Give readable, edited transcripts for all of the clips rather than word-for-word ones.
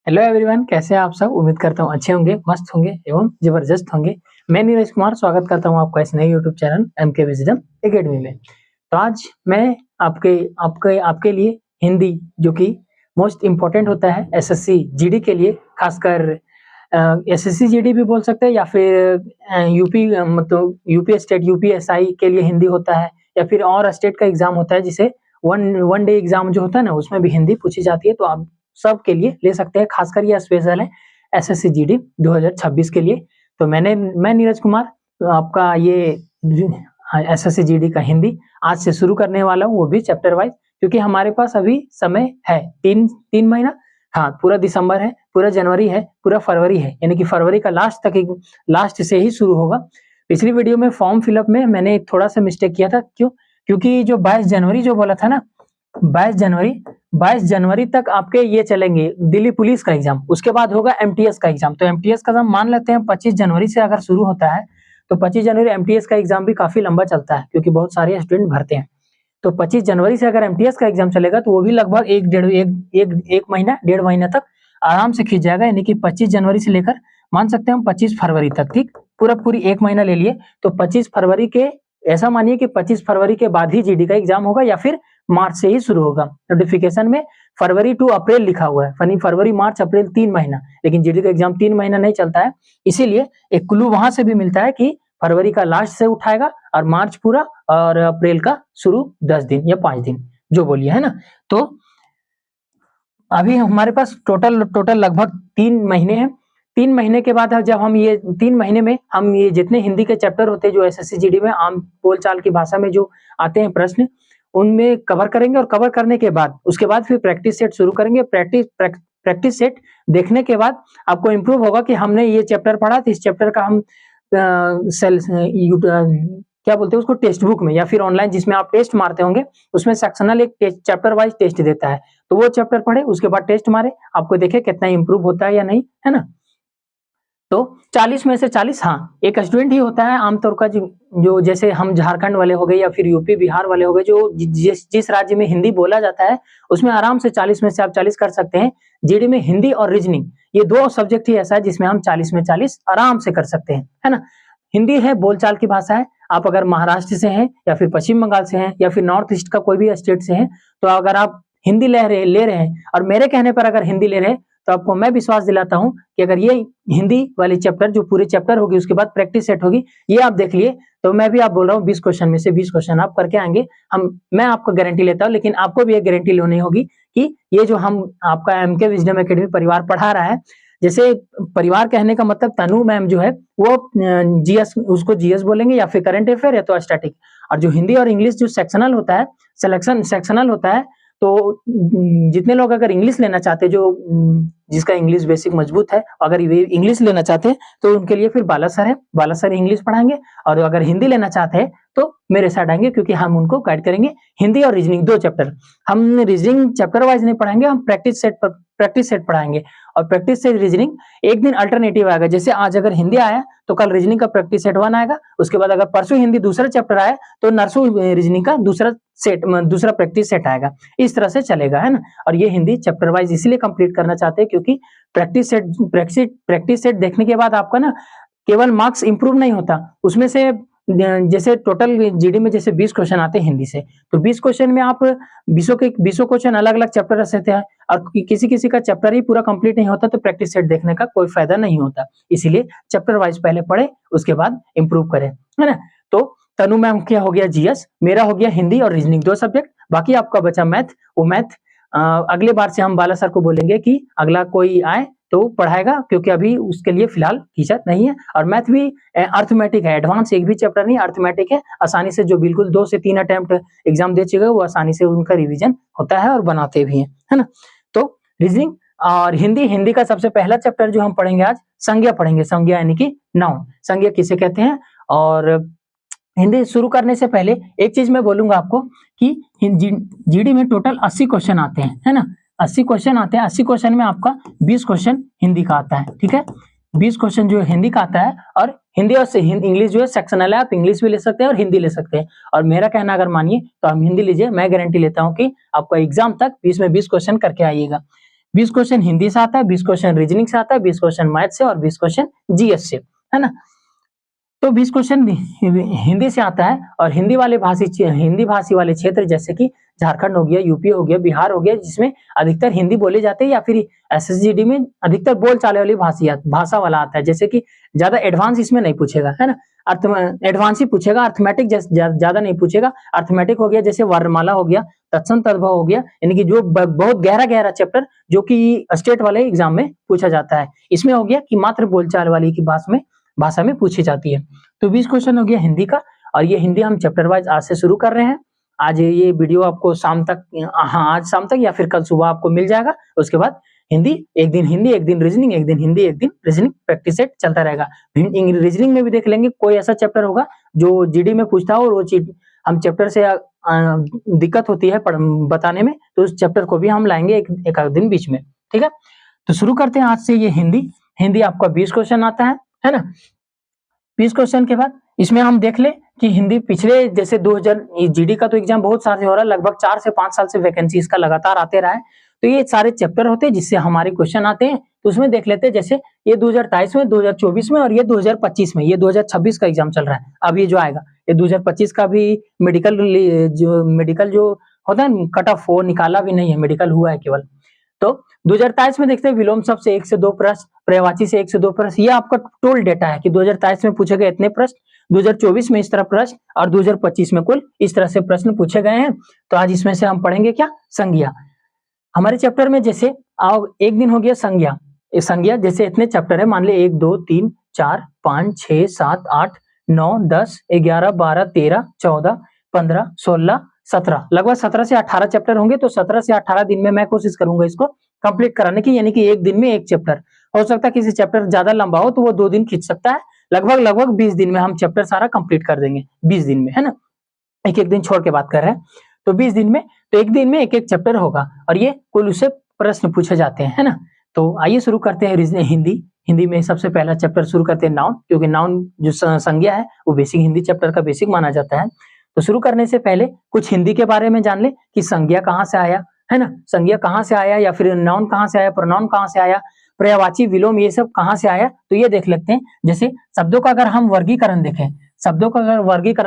Hello everyone, कैसे हैं आप सब। उम्मीद करता हूँ अच्छे होंगे, मस्त होंगे एवं जबरदस्त होंगे। मैं नीरज कुमार स्वागत करता हूँ आपका इस नए YouTube channel MK wisdom academy में। तो आज मैं आपके आपके आपके लिए हिंदी, जो कि मोस्ट इम्पोर्टेंट होता है एसएससी जीडी के लिए, खासकर एसएससी जीडी भी बोल सकते हैं या फिर यूपी मतलब यूपी स्टेट यूपीएसआई के लिए हिंदी होता है, या फिर और स्टेट का एग्जाम होता है जिसे वन डे एग्जाम जो होता है ना, उसमें भी हिंदी पूछी जाती है। तो आप सब के लिए ले सकते हैं, खासकर ये स्पेशल है एसएससी जीडी 2026 के लिए। तो मैं नीरज कुमार आपका ये एसएससी जीडी का हिंदी आज से शुरू करने वाला हूँ, वो भी चैप्टर वाइज, क्योंकि हमारे पास अभी समय है तीन महीना। हाँ, पूरा दिसंबर है, पूरा जनवरी है, पूरा फरवरी है, यानी कि फरवरी का लास्ट से ही शुरू होगा। पिछली वीडियो में फॉर्म फिलअप में मैंने थोड़ा सा मिस्टेक किया था। क्यों? क्योंकि जो 22 जनवरी जो बोला था ना, 22 जनवरी तक आपके ये चलेंगे दिल्ली पुलिस का एग्जाम, उसके बाद होगा एमटीएस का एग्जाम। तो एमटीएस का एग्जाम मान लेते हैं 25 जनवरी से अगर शुरू होता है, तो 25 जनवरी एमटीएस का एग्जाम भी काफी लंबा चलता है, क्योंकि बहुत सारे स्टूडेंट भरते हैं। तो 25 जनवरी से अगर एमटीएस का एग्जाम चलेगा तो वो भी लगभग एक महीना 1.5 महीना तक आराम से खींच जाएगा, यानी कि 25 जनवरी से लेकर मान सकते हैं हम 25 फरवरी तक। ठीक, पूरी 1 महीना ले लिए। तो 25 फरवरी के, ऐसा मानिए कि 25 फरवरी के बाद ही जीडी का एग्जाम होगा, या फिर मार्च से ही शुरू होगा। नोटिफिकेशन में फरवरी टू अप्रैल लिखा हुआ है, यानी फरवरी मार्च अप्रैल 3 महीना, लेकिन जीडी का एग्जाम 3 महीना नहीं चलता है। इसीलिए एक क्लू वहां से भी मिलता है कि फरवरी का लास्ट से उठाएगा और मार्च पूरा, और अप्रैल का शुरू 10 दिन या 5 दिन जो बोलिए, है ना। तो अभी हमारे पास टोटल लगभग 3 महीने हैं। 3 महीने के बाद जब हम ये 3 महीने में हम ये जितने हिंदी के चैप्टर होते हैं जो एसएससी जीडी में आम बोलचाल की भाषा में जो आते हैं प्रश्न, उनमें कवर करेंगे। और कवर करने के बाद उसके बाद फिर प्रैक्टिस सेट शुरू करेंगे। प्रैक्टिस सेट देखने के बाद आपको इम्प्रूव होगा कि हमने ये चैप्टर पढ़ा तो इस चैप्टर का हम क्या बोलते हैं उसको, टेक्स्ट बुक में या फिर ऑनलाइन जिसमें आप टेस्ट मारते होंगे, उसमें सेक्शनल एक चैप्टर वाइज टेस्ट देता है। तो वो चैप्टर पढ़े, उसके बाद टेस्ट मारे, आपको देखे कितना इम्प्रूव होता है या नहीं, है ना। तो 40 में से 40, हाँ, एक स्टूडेंट ही होता है आमतौर का जो जैसे हम झारखंड वाले हो गए या फिर यूपी बिहार वाले हो गए, जो जिस राज्य में हिंदी बोला जाता है उसमें आराम से 40 में से आप 40 कर सकते हैं। जीडी में हिंदी और रीजनिंग, ये दो सब्जेक्ट ही ऐसा है जिसमें हम 40 में 40 आराम से कर सकते हैं, है ना। हिंदी है, बोलचाल की भाषा है। आप अगर महाराष्ट्र से हैं या फिर पश्चिम बंगाल से हैं या फिर नॉर्थ ईस्ट का कोई भी स्टेट से हैं, तो अगर आप हिंदी ले रहे हैं और मेरे कहने पर अगर हिंदी ले रहे हैं, तो आपको मैं विश्वास दिलाता हूं कि अगर ये हिंदी वाली चैप्टर जो पूरे चैप्टर होगी उसके बाद प्रैक्टिस सेट होगी, ये आप देख लिए, तो मैं भी आप बोल रहा हूँ 20 क्वेश्चन में से 20 क्वेश्चन आप करके आएंगे। मैं आपको गारंटी लेता हूँ, लेकिन आपको भी एक गारंटी लेनी होगी कि ये जो हम आपका एमके विजडम एकेडमी परिवार पढ़ा रहा है, जैसे परिवार कहने का मतलब तनु मैम जो है वो जीएस, उसको जीएस बोलेंगे या फिर करंट अफेयर या तो स्टैटिक। और जो हिंदी और इंग्लिश जो सेक्शनल होता है, सेक्शनल होता है, तो जितने लोग अगर इंग्लिश लेना चाहते हैं, जो जिसका इंग्लिश बेसिक मजबूत है, अगर ये इंग्लिश लेना चाहते हैं तो उनके लिए फिर बाला सर है, बाला सर इंग्लिश पढ़ाएंगे। और अगर हिंदी लेना चाहते हैं तो मेरे साइड आएंगे, क्योंकि हम उनको गाइड करेंगे। हिंदी और रीजनिंग 2 चैप्टर, हम रीजनिंग चैप्टर वाइज नहीं पढ़ाएंगे, हम प्रैक्टिस सेट पढ़ाएंगे। और प्रैक्टिस सेट रीजनिंग एक दिन अल्टरनेटिव आएगा, जैसे आज अगर हिंदी आया तो कल रीजनिंग का प्रैक्टिस सेट 1 आएगा। उसके बाद अगर परसों हिंदी दूसरा चैप्टर आया तो नरसों रीजनिंग का दूसरा प्रैक्टिस सेट आएगा। इस तरह से चलेगा, है ना। और ये हिंदी चैप्टर वाइज इसलिए कंप्लीट करना चाहते हैं क्योंकि प्रैक्टिस सेट देखने के बाद आपका ना केवल मार्क्स इंप्रूव नहीं होता, उसमें से जैसे टोटल जीडी में जैसे 20 क्वेश्चन आते हैं हिंदी से, तो 20 क्वेश्चन में आप 20 क्वेश्चन अलग अलग चैप्टर रहते हैं, और किसी का चैप्टर ही पूरा कंप्लीट नहीं होता तो प्रैक्टिस सेट देखने का कोई फायदा नहीं होता। इसीलिए चैप्टर वाइज पहले पढ़े, उसके बाद इंप्रूव करें, है ना। तो तनु मैम क्या हो गया जीएस, मेरा हो गया हिंदी और रीजनिंग 2 सब्जेक्ट, बाकी आपका बचा मैथ। वो मैथ अगले बार से हम बाला सर को बोलेंगे कि अगला कोई आए तो पढ़ाएगा, क्योंकि अभी उसके लिए फिलहाल टीचर नहीं है। और मैथ भी अर्थमेटिक है, एडवांस एक भी चैप्टर नहीं, अर्थमेटिक है। आसानी से जो बिल्कुल 2 से 3 अटेम्प्ट एग्जाम दे चुके वो आसानी से उनका रिवीजन होता है और बनाते भी हैं, है ना। तो रीजनिंग और हिंदी का सबसे पहला चैप्टर जो हम पढ़ेंगे आज, संज्ञा पढ़ेंगे। संज्ञा यानी कि नाउन, संज्ञा किसे कहते हैं। और हिंदी शुरू करने से पहले एक चीज मैं बोलूंगा आपको कि जीडी में टोटल 80 क्वेश्चन आते हैं, है ना। 80 क्वेश्चन आते हैं। 80 क्वेश्चन में आपका 20 क्वेश्चन हिंदी का आता है, ठीक है। 20 क्वेश्चन जो हिंदी का आता है, और हिंदी और इंग्लिश जो है सेक्शनल है, आप इंग्लिश भी ले सकते हैं और हिंदी ले सकते हैं। और मेरा कहना अगर मानिए तो आप हिंदी लीजिए, मैं गारंटी लेता हूं कि आपका एग्जाम तक 20 में 20 क्वेश्चन करके आइएगा। 20 क्वेश्चन हिंदी से आता है, 20 क्वेश्चन रीजनिंग से आता है, 20 क्वेश्चन मैथ से और 20 क्वेश्चन जीएस से, है ना। तो 20 क्वेश्चन हिंदी से आता है और हिंदी भाषी वाले क्षेत्र जैसे कि झारखंड हो गया, यूपी हो गया, बिहार हो गया, जिसमें अधिकतर हिंदी बोले जाते हैं या फिर एसएसजीडी में अधिकतर बोल चाले वाली भाषा वाला आता है, जैसे कि ज्यादा एडवांस इसमें नहीं पूछेगा, है ना। एडवांस ही पूछेगा, अर्थमेटिक ज्यादा नहीं पूछेगा। अर्थमेटिक हो गया जैसे वर्णमाला हो गया, तत्सम तद्भव हो गया, यानी कि जो बहुत गहरा चैप्टर जो कि स्टेट वाले एग्जाम में पूछा जाता है। इसमें हो गया कि मात्र बोलचाल वाली की भाषा में पूछी जाती है। तो 20 क्वेश्चन हो गया हिंदी का, और ये हिंदी हम चैप्टर वाइज आज से शुरू कर रहे हैं। आज ये वीडियो आपको शाम तक, आज शाम तक या फिर कल सुबह आपको मिल जाएगा। उसके बाद हिंदी, एक दिन रीजनिंग, एक दिन हिंदी, एक दिन रीजनिंग, प्रैक्टिस सेट चलता रहेगा। रीजनिंग में भी देख लेंगे कोई ऐसा चैप्टर होगा जो जीडी में पूछता हो और वो चीज हम चैप्टर से दिक्कत होती है बताने में, तो उस चैप्टर को भी हम लाएंगे एक आध दिन बीच में, ठीक है। तो शुरू करते हैं आज से। ये हिंदी आपका 20 क्वेश्चन आता है ना। 20 क्वेश्चन के बाद इसमें हम देख ले कि हिंदी पिछले जैसे 2000 जीडी का तो एग्जाम बहुत सारे हो रहा है, लगभग 4 से 5 साल से वैकेंसी इसका लगातार आते रहा है। तो ये सारे चैप्टर होते हैं जिससे हमारे क्वेश्चन आते हैं। तो उसमें देख लेते हैं, जैसे ये 2023 में, 2024 में और ये 2025 में, ये 2026 का एग्जाम चल रहा है। अब ये जो आएगा ये 2025 का भी मेडिकल जो होता है कट ऑफ, वो निकाला भी नहीं है, मेडिकल हुआ है केवल। तो 2023 में देखते हैं विलोम शब्द से 1 से 2 प्रश्न, पर्यायवाची से 1 से 2 प्रश्न। ये आपका टोटल डेटा है कि 2023 में पूछे गए इतने प्रश्न, 2024 में इस तरह प्रश्न और 2025 में कुल इस तरह से प्रश्न पूछे गए हैं। तो आज इसमें से हम पढ़ेंगे क्या, संज्ञा। हमारे चैप्टर में जैसे आओ एक दिन हो गया संज्ञा। संज्ञा जैसे इतने चैप्टर है, मान ले 1 2 3 4 5 6 7 8 9 10 11 12 13 14 15 16 17, लगभग 17 से 18 चैप्टर होंगे। तो 17 से 18 दिन में मैं कोशिश करूंगा इसको कंप्लीट कराने की, यानी कि एक दिन में एक चैप्टर। हो सकता है किसी चैप्टर ज्यादा लंबा हो तो वो 2 दिन खींच सकता है। लगभग 20 दिन में हम चैप्टर सारा कंप्लीट कर देंगे, 20 दिन में, है ना। एक दिन छोड़ के बात कर रहे हैं। तो 20 दिन में, तो एक दिन में एक चैप्टर होगा और ये कुल उससे प्रश्न पूछे जाते हैं, है ना। तो आइए शुरू करते हैं हिंदी में सबसे पहला चैप्टर शुरू करते हैं नाउन, क्योंकि नाउन जो संज्ञा है वो बेसिक हिंदी चैप्टर का बेसिक माना जाता है। तो शुरू करने से पहले कुछ हिंदी के बारे में जान ले कि संज्ञा कहाँ से आया, है ना। संज्ञा कहाँ से आया, या फिर नाउन कहाँ से आया, प्रोनाउन कहाँ से आया, पर्यायवाची विलोम ये सब कहाँ से आया। तो ये देख लेते हैं। जैसे शब्दों का अगर हम वर्गीकरण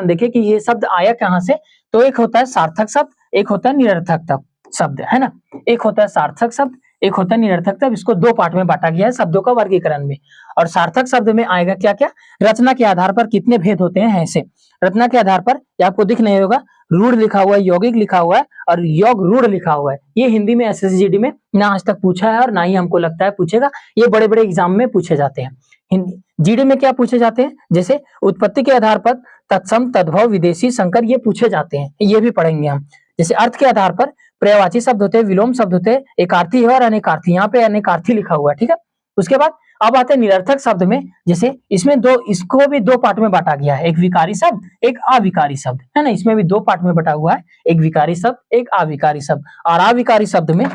देखें कि ये शब्द आया कहाँ से, तो एक होता है सार्थक शब्द, एक होता है निरर्थक शब्द, है ना। एक होता है सार्थक शब्द, एक होता है निरर्थक शब्द। इसको 2 पार्ट में बांटा गया है शब्दों का वर्गीकरण में। और सार्थक शब्द में आएगा क्या क्या, रचना के आधार पर कितने भेद होते हैं, ऐसे रचना के आधार पर, ये आपको दिख नहीं होगा, रूढ़ लिखा हुआ है, यौगिक लिखा हुआ है और योग रूढ़ लिखा हुआ है। ये हिंदी में एसएसजीडी में ना आज तक पूछा है और ना ही हमको लगता है पूछेगा। ये बड़े बड़े एग्जाम में पूछे जाते हैं। हिंदी जीडी में क्या पूछे जाते हैं, जैसे उत्पत्ति के आधार पर तत्सम तद्भव विदेशी संकर, ये पूछे जाते हैं, ये भी पढ़ेंगे हम। जैसे अर्थ के आधार पर पर्यायवाची शब्द होते हैं, विलोम शब्द होते हैं, एकार्थी है और अनेकार्थी, यहाँ पे अनेकार्थी लिखा हुआ है, ठीक है। उसके बाद अब आते हैं निरर्थक शब्द में। जैसे इसमें इसको भी 2 पार्ट में बांटा गया है, एक विकारी शब्द, एक अविकारी शब्द, है ना। इसमें भी 2 पार्ट में बटा हुआ है, एक विकारी शब्द, एक अविकारी शब्द। और अविकारी शब्द में,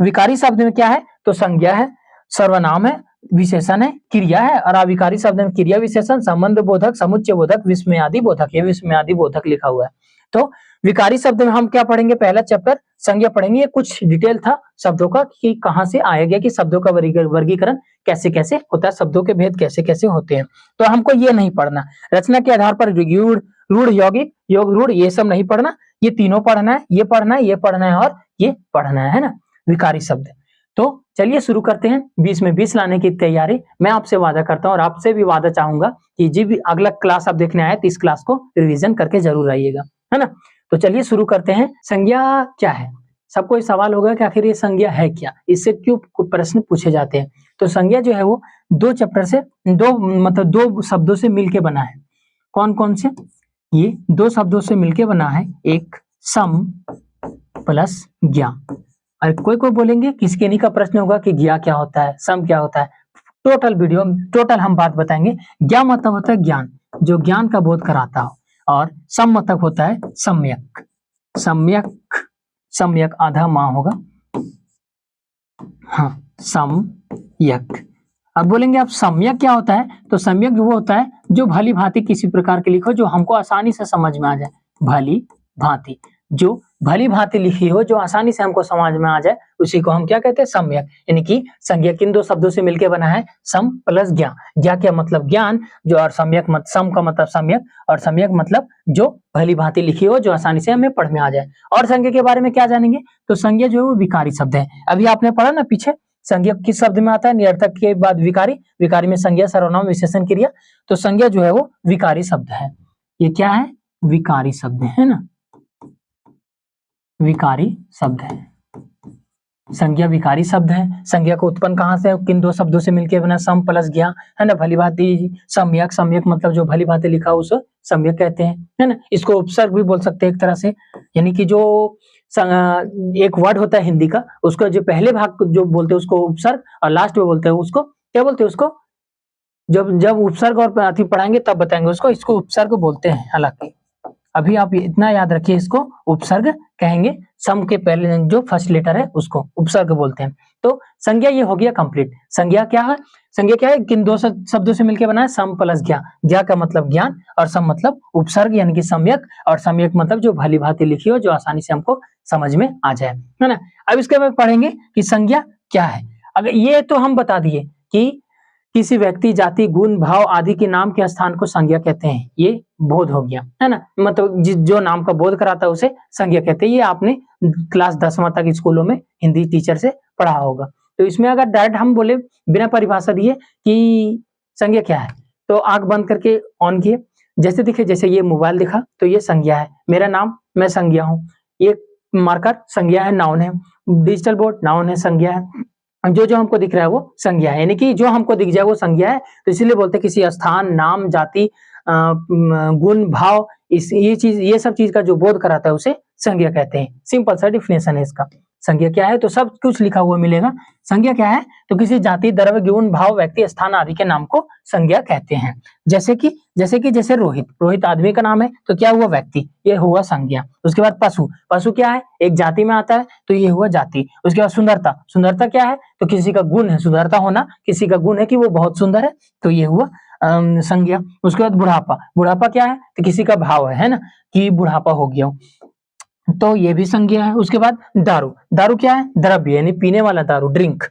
विकारी शब्द में क्या है, तो संज्ञा है, सर्वनाम है, विशेषण है, क्रिया है। और अविकारी शब्द में क्रिया विशेषण, संबंध बोधक, समुच्चय बोधक, विस्मयादि बोधक, ये विस्मयादि बोधक लिखा हुआ है। तो विकारी शब्द में हम क्या पढ़ेंगे, पहला चैप्टर संज्ञा पढ़ेंगे। कुछ डिटेल था शब्दों का कि कहां से आया गया, कि शब्दों का वर्गीकरण कैसे कैसे होता है, शब्दों के भेद कैसे कैसे होते हैं। तो हमको ये नहीं पढ़ना। रचना के आधार पर रूढ़, यौगिक, योग रूढ़, ये सब नहीं पढ़ना। ये तीनों पढ़ना है, ये पढ़ना है, ये पढ़ना है और ये पढ़ना है ना, विकारी शब्द। तो चलिए शुरू करते हैं। 20 में 20 लाने की तैयारी मैं आपसे वादा करता हूं और आपसे भी वादा चाहूंगा कि जी भी अगला क्लास आप देखने आए तो इस क्लास को रिवीजन करके जरूर आइएगा, है ना। तो चलिए शुरू करते हैं। संज्ञा क्या है, सबको सवाल होगा कि आखिर ये संज्ञा है क्या, इससे क्यों प्रश्न पूछे जाते हैं। तो संज्ञा जो है वो 2 चैप्टर से, 2 शब्दों से मिलके बना है। कौन कौन से, ये 2 शब्दों से मिलके बना है, एक सम प्लस ज्ञा। और कोई बोलेंगे किसके नहीं का प्रश्न होगा कि ज्ञा क्या होता है, सम क्या होता है। टोटल हम बात बताएंगे। ज्ञा मतलब होता है ज्ञान, जो ज्ञान का बोध कराता हो, और सम मतलब होता है सम्यक आधा मां होगा, हाँ सम्यक। अब बोलेंगे आप सम्यक क्या होता है, तो सम्यक वो होता है जो भली भांति किसी प्रकार के लिखो, जो हमको आसानी से समझ में आ जाए, भली भांति, जो भली भांति लिखी हो, जो आसानी से हमको समझ में आ जाए, उसी को हम क्या कहते हैं, सम्यक। यानी कि संज्ञक किन दो शब्दों से मिलकर बना है, सम प्लस ज्ञा। ज्ञा क्या मतलब ज्ञान, जो और सम्यक मत सम का मतलब सम्यक, और सम्यक मतलब जो भली भांति लिखी हो, जो आसानी से हमें पढ़ में आ जाए। और संज्ञा के बारे में क्या जानेंगे, तो संज्ञा जो है वो विकारी शब्द है। अभी आपने पढ़ा ना पीछे, संज्ञा किस शब्द में आता है, निरर्थक के बाद विकारी, विकारी में संज्ञा, सर्वनाम, विशेषण, क्रिया। तो संज्ञा जो है वो विकारी शब्द है। ये क्या है, विकारी शब्द है ना, विकारी शब्द है। संज्ञा विकारी शब्द है। संज्ञा को उत्पन्न कहां से, किन दो शब्दों से मिलकर बना, सम प्लस ज्ञा, है ना, भली भांति सम्यक। सम्यक मतलब जो भली भांति लिखा उस सम्यक कहते हैं, है ना। इसको उपसर्ग भी बोल सकते हैं एक तरह से, यानी कि जो एक वर्ड होता है हिंदी का, उसका जो पहले भाग जो बोलते हैं उसको उपसर्ग, और लास्ट में बोलते हैं उसको क्या बोलते हैं, उसको जब जब उपसर्ग और अति पढ़ाएंगे तब बताएंगे उसको, इसको उपसर्ग बोलते हैं। हालांकि अभी आप इतना याद रखिए, इसको उपसर्ग कहेंगे। सम के पहले जो फर्स्ट लेटर है उसको उपसर्ग बोलते हैं। तो संज्ञा ये हो गया कंप्लीट। संज्ञा क्या है, संज्ञा क्या है, किन दो शब्दों से मिलकर बना है, सम प्लस ज्ञा। ज्ञा का मतलब ज्ञान, और सम मतलब उपसर्ग यानी कि सम्यक, और सम्यक मतलब जो भली भांति लिखी हो, जो आसानी से हमको समझ में आ जाए, है ना। अब इसके बाद पढ़ेंगे कि संज्ञा क्या है। अगर ये तो हम बता दिए कि किसी व्यक्ति, जाति, गुण, भाव आदि के नाम के स्थान को संज्ञा कहते हैं। ये बोध हो गया, है ना, मतलब जो नाम का बोध कराता है उसे संज्ञा कहते हैं। ये आपने क्लास 10वां तक स्कूलों में हिंदी टीचर से पढ़ा होगा। तो इसमें अगर डायरेक्ट हम बोले बिना परिभाषा दिए कि संज्ञा क्या है, तो आंख बंद करके ऑन किए, जैसे दिखे, जैसे ये मोबाइल दिखा तो ये संज्ञा है। मेरा नाम, मैं संज्ञा हूँ। ये मार्कर संज्ञा है, नाउन है। डिजिटल बोर्ड नाउन है, संज्ञा है। जो जो हमको दिख रहा है वो संज्ञा है, यानी कि जो हमको दिख जाए वो संज्ञा है। तो इसीलिए बोलते हैं किसी स्थान, नाम, जाति, गुण, भाव, ये सब चीज का जो बोध कराता है उसे संज्ञा कहते हैं। सिंपल सा डिफिनेशन है इसका। संज्ञा क्या है, तो सब कुछ लिखा हुआ मिलेगा। संज्ञा क्या है, तो किसी जाति, द्रव्य, गुण, भाव, व्यक्ति, स्थान आदि के नाम को संज्ञा कहते हैं। जैसे रोहित, रोहित आदमी का नाम है, तो क्या हुआ, व्यक्ति, ये हुआ संज्ञा। उसके बाद पशु, पशु क्या है, एक जाति में आता है, तो ये हुआ जाति। उसके बाद सुंदरता, सुंदरता क्या है, तो किसी का गुण है, सुंदरता होना किसी का गुण है कि वो बहुत सुंदर है, तो ये हुआ संज्ञा। उसके बाद बुढ़ापा, बुढ़ापा क्या है, तो किसी का भाव है ना, कि बुढ़ापा हो गया, तो ये भी संज्ञा है। उसके बाद दारू, दारू क्या है, द्रव्य, यानी पीने वाला दारू, ड्रिंक,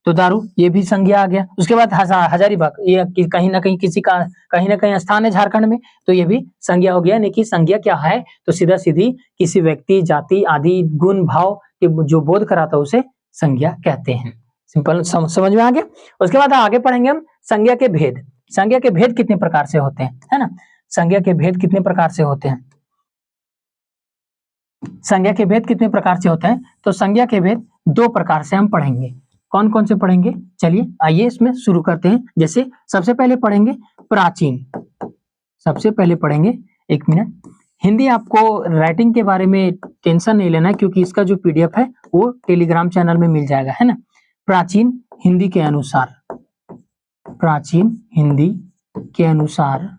तो दारू ये भी संज्ञा आ गया। उसके बाद हजारीबाग, ये कहीं ना कहीं किसी का कहीं ना कहीं स्थान है झारखंड में, तो ये भी संज्ञा हो गया। यानी कि संज्ञा क्या है, तो सीधा सीधी किसी व्यक्ति, जाति आदि, गुण, भाव के जो बोध कराता है उसे संज्ञा कहते हैं। सिंपल, समझ में आ गया। उसके बाद आगे पढ़ेंगे हम संज्ञा के भेद। संज्ञा के भेद कितने प्रकार से होते हैं, है ना, संज्ञा के भेद कितने प्रकार से होते हैं, संज्ञा के भेद कितने प्रकार से होते हैं, तो संज्ञा के भेद दो प्रकार से हम पढ़ेंगे। कौन कौन से पढ़ेंगे, चलिए आइए इसमें शुरू करते हैं। जैसे सबसे पहले पढ़ेंगे प्राचीन, सबसे पहले पढ़ेंगे, एक मिनट, हिंदी आपको राइटिंग के बारे में टेंशन नहीं लेना है, क्योंकि इसका जो पीडीएफ है वो टेलीग्राम चैनल में मिल जाएगा, है ना। प्राचीन हिंदी के अनुसार, प्राचीन हिंदी के अनुसार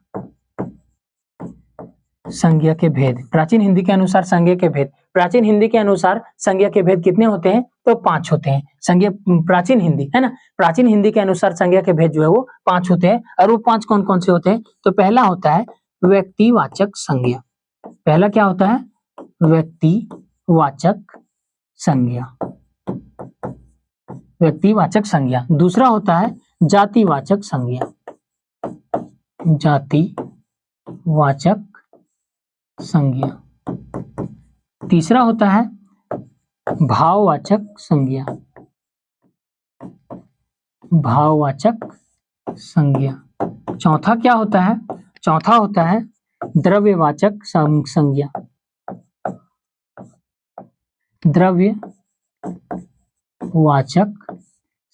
संज्ञा के भेद, प्राचीन हिंदी के अनुसार संज्ञा के भेद। प्राचीन हिंदी के अनुसार संज्ञा के भेद कितने होते हैं, तो 5 होते हैं। संज्ञा, प्राचीन हिंदी, है ना, प्राचीन हिंदी के अनुसार संज्ञा के भेद जो है वो 5 होते हैं। और वो 5 कौन कौन से होते हैं, तो पहला होता है व्यक्तिवाचक संज्ञा। पहला क्या होता है, व्यक्तिवाचक संज्ञा, व्यक्तिवाचक संज्ञा। दूसरा होता है जातिवाचक संज्ञा, जातिवाचक संज्ञा। तीसरा होता है भाववाचक संज्ञा, भाववाचक संज्ञा। चौथा क्या होता है, चौथा होता है द्रव्यवाचक संज्ञा, द्रव्यवाचक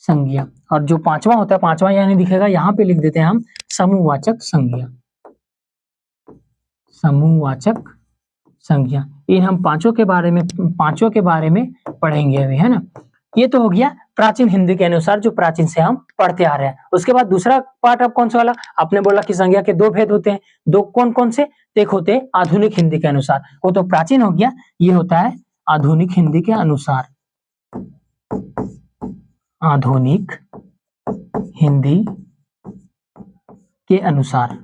संज्ञा। और जो पांचवा होता है, पांचवा यानी दिखेगा, यहाँ पे लिख देते हैं हम, समूहवाचक संज्ञा, समूहवाचक संज्ञा। इन हम पांचों के बारे में पढ़ेंगे अभी, है ना। ये तो हो गया प्राचीन हिंदी के अनुसार, जो प्राचीन से हम पढ़ते आ रहे हैं। उसके बाद दूसरा पार्ट अब कौन सा वाला, आपने बोला कि संज्ञा के 2 भेद होते हैं, दो कौन कौन से, एक होते हैं आधुनिक हिंदी के अनुसार, वो तो प्राचीन हो गया। ये होता है आधुनिक हिंदी के अनुसार, आधुनिक हिंदी के अनुसार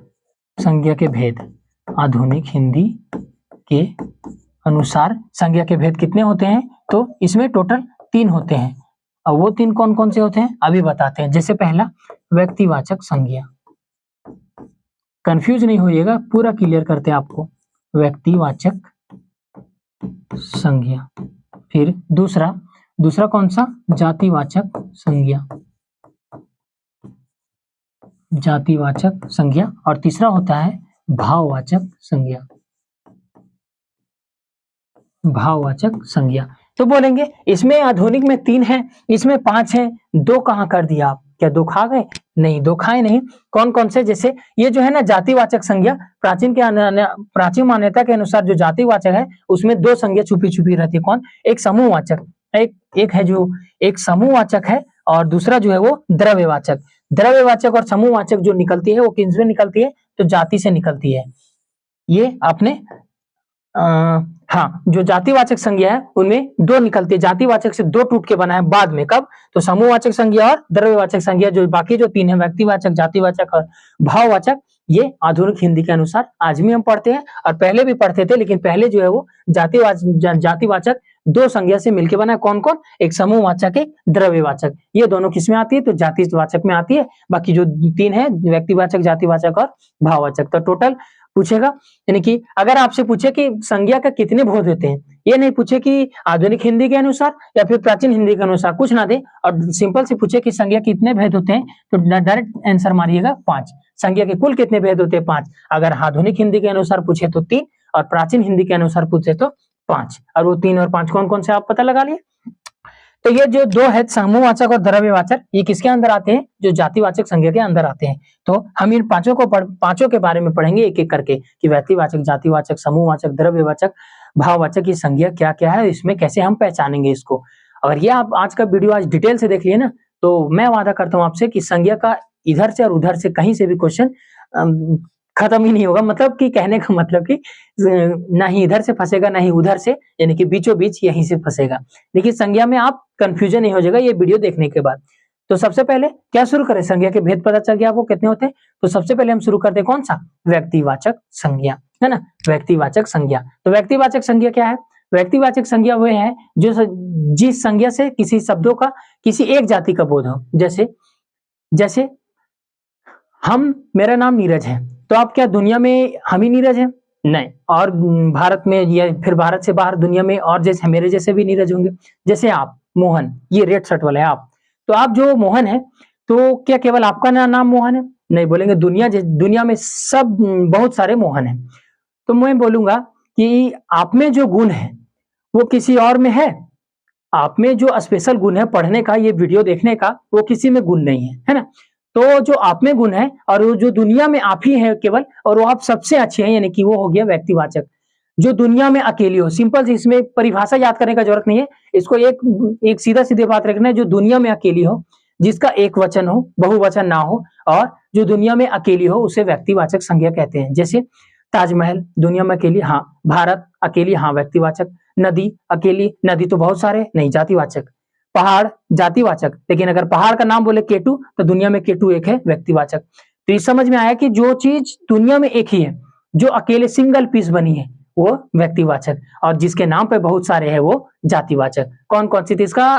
संज्ञा के भेद, आधुनिक हिंदी के अनुसार संज्ञा के भेद कितने होते हैं? तो इसमें टोटल 3 होते हैं। और वो 3 कौन-कौन से होते हैं अभी बताते हैं। जैसे पहला व्यक्तिवाचक संज्ञा, कंफ्यूज नहीं होइएगा, पूरा क्लियर करते हैं आपको। व्यक्तिवाचक संज्ञा। फिर दूसरा कौन सा? जातिवाचक संज्ञा, जातिवाचक संज्ञा। और तीसरा होता है भाववाचक संज्ञा, भाववाचक संज्ञा। तो बोलेंगे इसमें आधुनिक में 3 है, इसमें 5 है, 2 कहाँ कर दिया आप? क्या 2 खा गए? नहीं, 2 खाए नहीं। कौन-कौन से? जैसे ये जो है ना जातिवाचक संज्ञा, प्राचीन मान्यता के अनुसार जो जातिवाचक है उसमें 2 संज्ञा छुपी-छुपी रहती है। कौन? एक समूहवाचक, एक है जो एक समूहवाचक है और दूसरा जो है वो द्रव्यवाचक। द्रव्यवाचक और समूहवाचक जो निकलती है वो किसमें निकलती है? तो जाति से निकलती है। ये आपने हाँ, जो जातिवाचक संज्ञा है उनमें 2 निकलती है, जातिवाचक से 2 टूट के बना है बाद में। कब? तो समूहवाचक संज्ञा और द्रव्यवाचक संज्ञा। जो बाकी जो 3 है व्यक्तिवाचक, जातिवाचक और भाववाचक, ये आधुनिक हिंदी के अनुसार आज भी हम पढ़ते हैं और पहले भी पढ़ते थे, लेकिन पहले जो है वो जातिवाचक 2 संज्ञा से मिलकर बना है। कौन-कौन? एक समूहवाचक, एक द्रव्यवाचक। ये दोनों किसमें आती है? तो जातिवाचक में आती है। बाकी जो 3 है व्यक्तिवाचक, जातिवाचक और भाववाचक। तो टोटल पूछेगा, यानी कि अगर आपसे पूछे कि संज्ञा का कितने भेद होते हैं, ये नहीं पूछे कि आधुनिक हिंदी के अनुसार या फिर प्राचीन हिंदी के अनुसार, कुछ ना दे और सिंपल से पूछे कि संज्ञा कितने भेद होते हैं, तो डायरेक्ट आंसर मारिएगा 5। संज्ञा के कुल कितने भेद होते हैं? 5। अगर आधुनिक हिंदी के अनुसार पूछे तो 3 और प्राचीन हिंदी के अनुसार पूछे तो 5। और वो 3 और 5 कौन-कौन से आप पता लगा लिए। तो ये जो 2 है समूहवाचक और द्रव्यवाचक, ये किसके अंदर आते हैं? जो जातिवाचक संज्ञा के अंदर आते हैं। तो हम इन पांचों के बारे में पढ़ेंगे एक-एक करके कि व्यक्तिवाचक, जातिवाचक, समूहवाचक, द्रव्यवाचक, भाववाचक की संज्ञा क्या-क्या है, इसमें कैसे हम पहचानेंगे इसको। अगर ये आप आज का वीडियो आज डिटेल से देख लिए ना, तो मैं वादा करता हूँ आपसे कि संज्ञा का इधर से और उधर से कहीं से भी क्वेश्चन खत्म ही नहीं होगा। मतलब कि कहने का मतलब कि ना ही इधर से फंसेगा ना ही उधर से, यानी कि बीचों बीच यहीं से फंसेगा। देखिए संज्ञा में आप कंफ्यूजन नहीं हो जाएगा ये वीडियो देखने के बाद। तो सबसे पहले क्या शुरू करें? संज्ञा के भेद पता चल गया आपको कितने होते हैं। तो सबसे पहले हम शुरू करते हैं कौन सा? व्यक्तिवाचक संज्ञा, है ना। व्यक्तिवाचक संज्ञा। तो व्यक्तिवाचक संज्ञा क्या है? व्यक्तिवाचक संज्ञा वो है जो जिस संज्ञा से किसी शब्दों का किसी एक जाति का बोध हो। जैसे मेरा नाम नीरज है, तो आप क्या दुनिया में हम ही नीरज हैं? नहीं। और भारत में या फिर भारत से बाहर दुनिया में और जैसे मेरे जैसे भी नीरज होंगे। जैसे आप मोहन, ये रेड शर्ट वाले आप, तो आप जो मोहन है, तो क्या केवल आपका नाम मोहन है? नहीं, बोलेंगे दुनिया में सब बहुत सारे मोहन हैं। तो मैं बोलूंगा कि आप में जो गुण है वो किसी और में है। आप में जो स्पेशल गुण है पढ़ने का, ये वीडियो देखने का, वो किसी में गुण नहीं है ना। तो जो आप में गुण है और वो जो दुनिया में आप ही है केवल, और वो आप सबसे अच्छे हैं, यानी कि वो हो गया व्यक्तिवाचक। जो दुनिया में अकेली हो, सिंपल सी इसमें परिभाषा याद करने का जरूरत नहीं है। इसको एक सीधा बात रखना है, जो दुनिया में अकेली हो, जिसका एक वचन हो, बहुवचन ना हो, और जो दुनिया में अकेली हो उसे व्यक्तिवाचक संज्ञा कहते हैं। जैसे ताजमहल दुनिया में अकेली, हाँ। भारत अकेली, हाँ, व्यक्तिवाचक। नदी अकेली, नदी तो बहुत सारे, नहीं, जातिवाचक। पहाड़ जातिवाचक, लेकिन अगर पहाड़ का नाम बोले केटू, तो दुनिया में केटू एक है, व्यक्तिवाचक। तो ये समझ में आया कि जो चीज दुनिया में एक ही है, जो अकेले सिंगल पीस बनी है, वो व्यक्तिवाचक, और जिसके नाम पे बहुत सारे हैं वो जातिवाचक। कौन कौन सी थी? इसका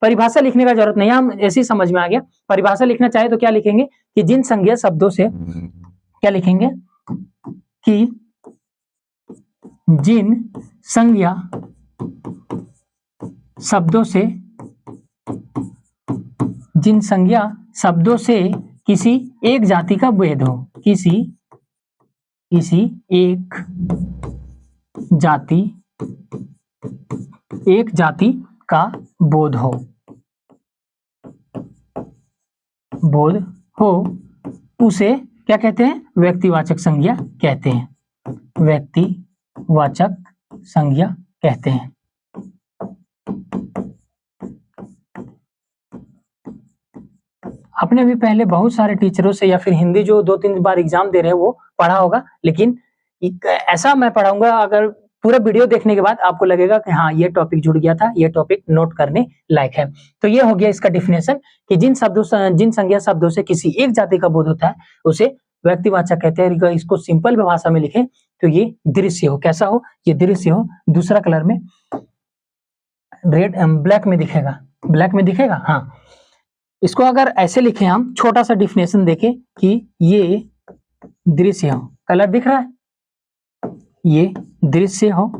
परिभाषा लिखने का जरूरत नहीं है, हम ऐसे ही समझ में आ गया। परिभाषा लिखना चाहे तो क्या लिखेंगे कि जिन संज्ञा शब्दों से, क्या लिखेंगे कि जिन संज्ञा शब्दों से किसी एक जाति का भेद हो, किसी एक जाति का बोध हो, उसे क्या कहते हैं? व्यक्तिवाचक संज्ञा कहते हैं। व्यक्तिवाचक संज्ञा कहते हैं। आपने भी पहले बहुत सारे टीचरों से या फिर हिंदी जो 2-3 बार एग्जाम दे रहे हैं वो पढ़ा होगा, लेकिन ऐसा मैं पढ़ाऊंगा, अगर पूरा वीडियो देखने के बाद आपको लगेगा कि हाँ ये टॉपिक जुड़ गया था, ये टॉपिक नोट करने लायक है। तो ये हो गया इसका डिफिनेशन कि जिन संज्ञा शब्दों से किसी एक जाति का बोध होता है उसे व्यक्तिवाचक कहते हैं। इसको सिंपल भाषा में लिखें तो ये दृश्य हो। कैसा हो? ये दृश्य हो। दूसरा कलर में रेड ब्लैक में दिखेगा, ब्लैक में दिखेगा। हाँ, इसको अगर ऐसे लिखे हम, छोटा सा डिफिनेशन देके कि ये दृश्य हो, कलर दिख रहा है, ये दृश्य हो।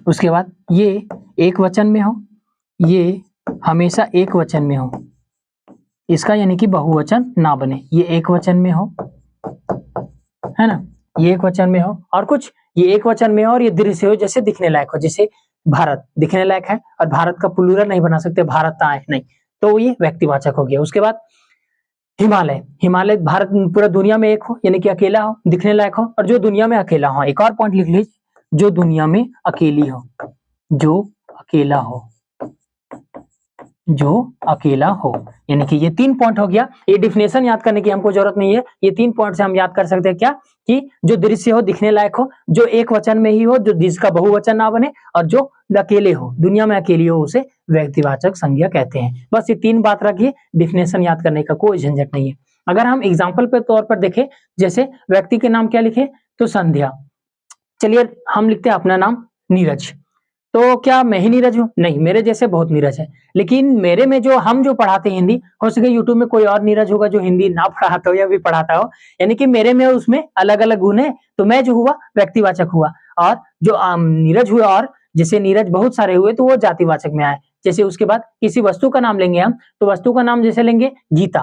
उसके बाद ये एक वचन में हो, ये हमेशा एक वचन में हो, इसका यानी कि बहुवचन ना बने, ये एक वचन में हो, है ना, ये एक वचन में हो। और कुछ ये एक वचन में हो और ये दृश्य हो, जैसे दिखने लायक हो, जैसे भारत दिखने लायक है और भारत का प्लूरल नहीं बना सकते, भारत आए नहीं, तो ये व्यक्तिवाचक हो गया। उसके बाद हिमालय, हिमालय भारत पूरा दुनिया में एक हो, यानी कि अकेला हो, दिखने लायक हो, और जो दुनिया में अकेला हो। एक और पॉइंट लिख लीजिए, जो दुनिया में अकेली हो, जो अकेला हो, जो अकेला हो, यानी कि ये 3 पॉइंट हो गया। ये डिफिनेशन याद करने की हमको जरूरत नहीं है, ये 3 पॉइंट से हम याद कर सकते हैं क्या, कि जो दृश्य हो, दिखने लायक हो, जो एक वचन में ही हो, जो जिसका बहुवचन ना बने, और जो अकेले हो, दुनिया में अकेली हो, उसे व्यक्तिवाचक संज्ञा कहते हैं। बस ये 3 बात रखिए, डिफिनेशन याद करने का कोई झंझट नहीं है। अगर हम एग्जाम्पल पे तौर पर देखें, जैसे व्यक्ति के नाम क्या लिखे, तो संध्या। चलिए हम लिखते हैं अपना नाम नीरज, तो क्या मैं ही नीरज हूँ? नहीं, मेरे जैसे बहुत नीरज है, लेकिन मेरे में जो हम जो पढ़ाते हैं हिंदी, हो सके यूट्यूब में कोई और नीरज होगा जो हिंदी ना पढ़ाता हो या भी पढ़ाता हो, यानी कि मेरे में उसमें अलग अलग गुण है, तो मैं जो हुआ व्यक्तिवाचक हुआ, और जो नीरज हुआ, और जैसे नीरज बहुत सारे हुए तो वो जातिवाचक में आए। जैसे उसके बाद किसी वस्तु का नाम लेंगे हम, तो वस्तु का नाम जैसे लेंगे गीता,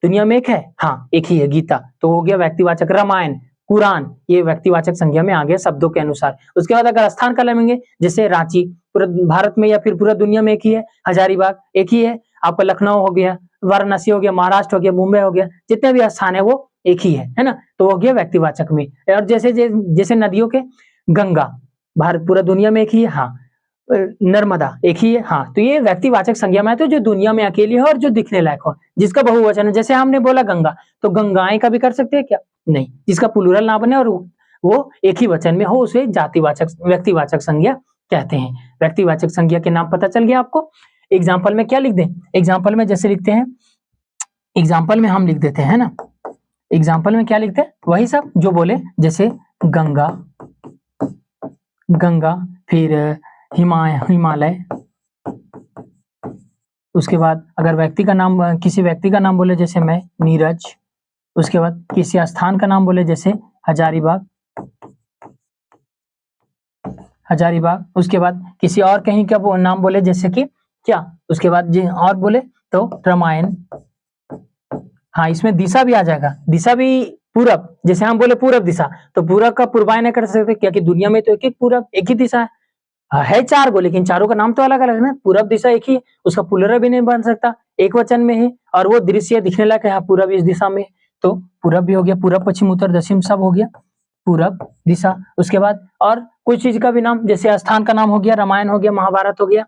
दुनिया में एक है, हाँ एक ही है गीता, तो हो गया व्यक्तिवाचक। रामायण, कुरान, ये व्यक्तिवाचक संज्ञा में आ गया शब्दों के अनुसार। उसके बाद अगर स्थान का लेंगे, जैसे रांची, पूरे भारत में या फिर पूरा दुनिया में एक ही है, हजारीबाग एक ही है, आपका लखनऊ हो गया, वाराणसी हो गया, महाराष्ट्र हो गया, मुंबई हो गया, जितने भी स्थान है वो एक ही है ना, तो हो गया व्यक्तिवाचक में। और जैसे नदियों के, गंगा भारत पूरा दुनिया में एक ही है, हाँ, नर्मदा एक ही है, हाँ, तो ये व्यक्तिवाचक संज्ञा में है, तो जो दुनिया में अकेली हो और जो दिखने लायक हो, जिसका बहुवचन है। जैसे हमने बोला गंगा, तो गंगाएं का भी कर सकते हैं क्या? नहीं, जिसका प्लूरल ना बने और वो एक ही वचन में हो, उसे जातिवाचक व्यक्तिवाचक संज्ञा कहते हैं। व्यक्तिवाचक संज्ञा के नाम पता चल गया आपको। एग्जाम्पल में क्या लिख दें? एग्जाम्पल में जैसे लिखते हैं, एग्जाम्पल में हम लिख देते हैं ना, एग्जाम्पल में क्या लिखते हैं, वही सब जो बोले, जैसे गंगा, गंगा, फिर हिमालय। उसके बाद अगर व्यक्ति का नाम, किसी व्यक्ति का नाम बोले, जैसे मैं नीरज। उसके बाद किसी स्थान का नाम बोले, जैसे हजारीबाग, हजारीबाग। उसके बाद किसी और कहीं का नाम बोले, जैसे कि क्या, उसके बाद और बोले तो रामायण। हाँ, इसमें दिशा भी आ जाएगा, दिशा भी पूरब, जैसे हम बोले पूरब दिशा, तो पूरब का पूर्वायन कर सकते, क्योंकि दुनिया में तो एक एक पूरब, एक ही दिशा है 4 गो, लेकिन चारों का नाम तो अलग अलग है ना। पूरब दिशा एक ही है, उसका प्लूरल भी नहीं बन सकता, एक वचन में है, और वो दृश्य दिखने लायक है, पूरब इस दिशा में, तो पूरब भी हो गया, पूरब पश्चिम उत्तर दक्षिण सब हो गया, पूरब दिशा। उसके बाद और कुछ चीज का भी नाम, जैसे स्थान का नाम हो गया, रामायण हो गया, महाभारत हो गया,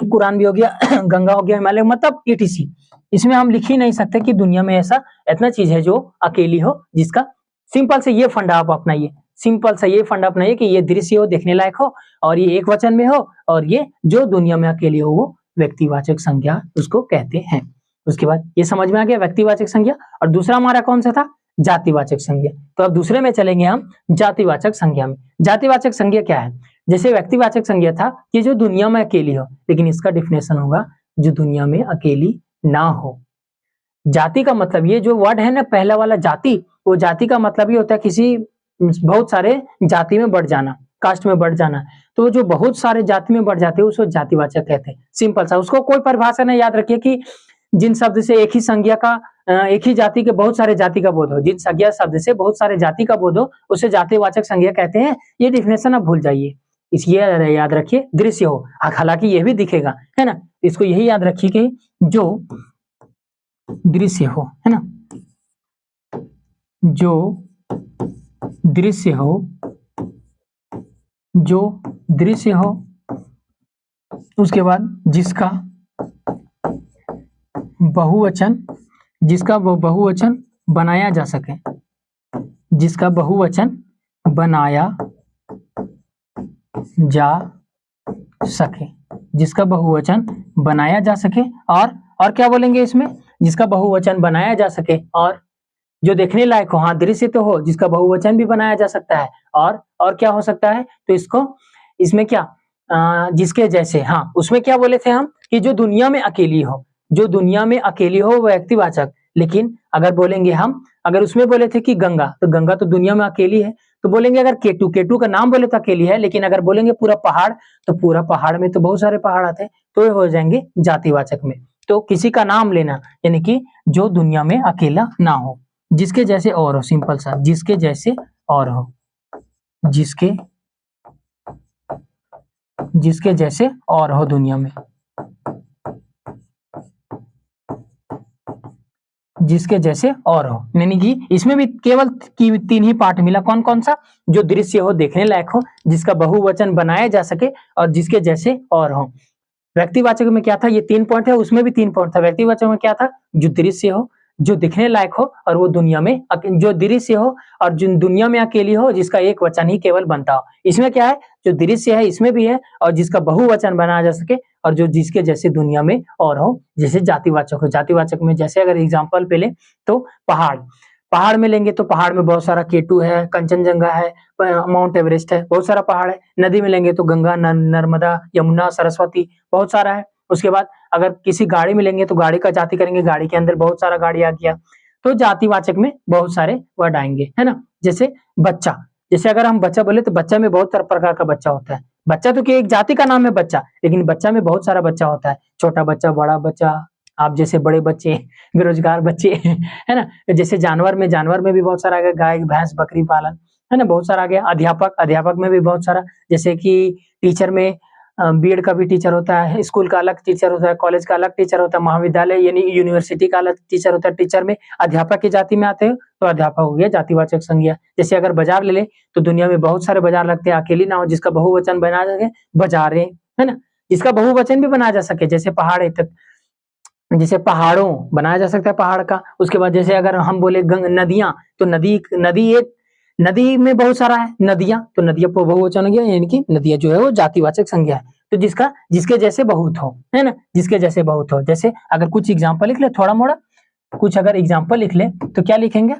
कुरान भी हो गया, गंगा हो गया, हिमालय, मतलब ईटीसी। इसमें हम लिख ही नहीं सकते कि दुनिया में ऐसा इतना चीज है जो अकेली हो, जिसका सिंपल से ये फंडा आप अपनाइए, सिंपल सा ये फंडा अपनाइए कि ये दृश्य हो, देखने लायक हो, और ये एक वचन में हो, और ये जो दुनिया में अकेली हो, वो व्यक्तिवाचक संज्ञा उसको कहते हैं। उसके बाद ये समझ में आ गया व्यक्तिवाचक संज्ञा। और दूसरा हमारा कौन सा था? जातिवाचक संज्ञा। तो अब दूसरे में चलेंगे हम, जातिवाचक संज्ञा में। जातिवाचक संज्ञा क्या है? जैसे व्यक्तिवाचक संज्ञा था कि जो दुनिया में अकेली हो, लेकिन इसका डिफिनेशन होगा जो दुनिया में अकेली ना हो। जाति का मतलब, ये जो वर्ड है ना पहला वाला जाति, वो जाति का मतलब ये होता है किसी बहुत सारे जाति में बढ़ जाना, कास्ट में बढ़ जाना। तो जो बहुत सारे जाति में बढ़ जाते हैं उसको जातिवाचक कहते हैं। सिंपल सा, उसको कोई परिभाषा नहीं, याद रखिए कि जिन शब्द से एक ही संज्ञा का, एक ही जाति के बहुत सारे जाति का बोध हो, जिन संज्ञा शब्द से बहुत सारे जाति का बोध हो, उसे जातिवाचक संज्ञा कहते हैं। ये डिफिनेशन आप भूल जाइए, इसलिए याद रखिए दृश्य हो, हालांकि ये भी दिखेगा, है ना, इसको यही याद रखिए कि जो दृश्य हो, है ना, जो दृश्य हो, जो दृश्य हो। उसके बाद जिसका बहुवचन, जिसका वो बहुवचन बनाया जा सके, जिसका बहुवचन बनाया जा सके, जिसका बहुवचन बनाया जा सके। और क्या बोलेंगे इसमें? जिसका बहुवचन बनाया जा सके और जो देखने लायक हो, हाँ दृश्य तो हो, जिसका बहुवचन भी बनाया जा सकता है और क्या हो सकता है, तो इसमें क्या जिसके जैसे, हाँ उसमें क्या बोले थे हम कि जो दुनिया में अकेली हो, जो दुनिया में अकेली हो वो व्यक्तिवाचक। लेकिन अगर बोलेंगे हम, अगर उसमें बोले थे कि गंगा, तो गंगा तो दुनिया में अकेली है, तो बोलेंगे अगर केटू, केटू का नाम बोले तो अकेली है, लेकिन अगर बोलेंगे पूरा पहाड़, तो पूरा पहाड़ में तो बहुत सारे पहाड़ आते हैं, तो ये हो जाएंगे जातिवाचक में। तो किसी का नाम लेना यानी कि जो दुनिया में अकेला ना हो, जिसके जैसे और हो, सिंपल सा, जिसके जैसे और हो, जिसके जिसके जैसे और हो दुनिया में, जिसके जैसे और हो, यानी कि इसमें भी केवल तीन ही पार्ट मिला, कौन कौन सा, जो दृश्य हो, देखने लायक हो, जिसका बहुवचन बनाया जा सके, और जिसके जैसे और हो। व्यक्तिवाचक में क्या था, ये 3 पॉइंट है, उसमें भी 3 पॉइंट था। व्यक्तिवाचक में क्या था, जो दृश्य हो, जो दिखने लायक हो, और वो दुनिया में जो दृश्य हो और जो दुनिया में अकेली हो, जिसका एक वचन ही केवल बनता हो। इसमें क्या है, जो दृश्य है इसमें भी है, और जिसका बहुवचन बनाया जा सके, और जो जिसके जैसे दुनिया में और हो, जैसे जातिवाचक हो। जातिवाचक में जैसे अगर एग्जाम्पल पे ले तो पहाड़, पहाड़ में लेंगे तो पहाड़ में बहुत सारा केटू है, कंचनजंगा है, माउंट एवरेस्ट है, बहुत सारा पहाड़ है। नदी में लेंगे तो गंगा, नर्मदा, यमुना, सरस्वती, बहुत सारा है। उसके बाद अगर किसी गाड़ी में लेंगे तो गाड़ी का जाति करेंगे, गाड़ी के अंदर बहुत सारा गाड़ी आ गया, तो जातिवाचक में बहुत सारे वर्ड आएंगे, है ना। जैसे बच्चा, जैसे अगर हम बच्चा बोले तो बच्चा में बहुत प्रकार का बच्चा होता है। बच्चा तो एक जाति का नाम है बच्चा, लेकिन बच्चा में बहुत सारा बच्चा होता है, छोटा बच्चा, बड़ा बच्चा, आप जैसे बड़े बच्चे, बेरोजगार बच्चे, है ना। जैसे जानवर में भी बहुत सारा आ गया, गाय, भैंस, बकरी पालन, है ना, बहुत सारा आ गया। अध्यापक, अध्यापक में भी बहुत सारा, जैसे कि टीचर में बीएड का भी टीचर होता है, स्कूल का अलग टीचर होता है, कॉलेज का अलग टीचर होता है, महाविद्यालय यानी यूनिवर्सिटी का अलग टीचर होता है। टीचर में अध्यापक की जाति में आते हैं, तो अध्यापक हो गया जातिवाचक संज्ञा। जैसे अगर बाजार ले ले तो दुनिया में बहुत सारे बाजार लगते हैं, अकेली ना हो, जिसका बहुवचन बना सके, बाजारें, है ना। जिसका बहुवचन भी बनाया जा सके, जैसे पहाड़ है, जैसे पहाड़ों बनाया जा सकता है पहाड़ का। उसके बाद जैसे अगर हम बोले नदियां, तो नदी, नदी एक, नदी में बहुत सारा है नदियां, तो नदियां बहुवचन हो गया, यानी कि नदियां जो है वो जातिवाचक संज्ञा है। तो जिसका जिसके जैसे बहुत हो, है ना, जिसके जैसे बहुत हो। जैसे अगर कुछ एग्जाम्पल लिख ले थोड़ा मोड़ा, कुछ अगर एग्जाम्पल लिख ले तो क्या लिखेंगे,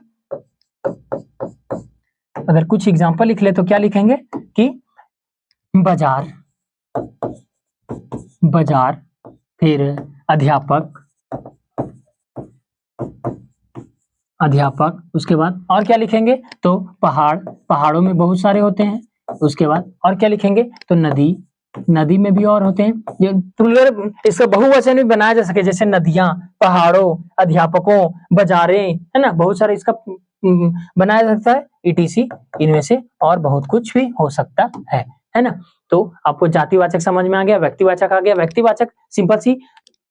अगर कुछ एग्जाम्पल लिख ले तो क्या लिखेंगे कि बाजार, बाजार, फिर अध्यापक, अध्यापक, उसके बाद और क्या लिखेंगे, तो पहाड़, पहाड़ों में बहुत सारे होते हैं। उसके बाद और क्या लिखेंगे, तो नदी, नदी में भी और होते हैं। ये प्लूरल, इसका बहुवचन भी बनाया जा सके, जैसे नदियां, पहाड़ों, अध्यापकों, बाजारें, है ना, बहुत सारा इसका बनाया जा सकता है, ईटीसी, इनमें से और बहुत कुछ भी हो सकता है ना। तो आपको जातिवाचक समझ में आ गया, व्यक्तिवाचक आ गया। व्यक्तिवाचक सिंपल सी,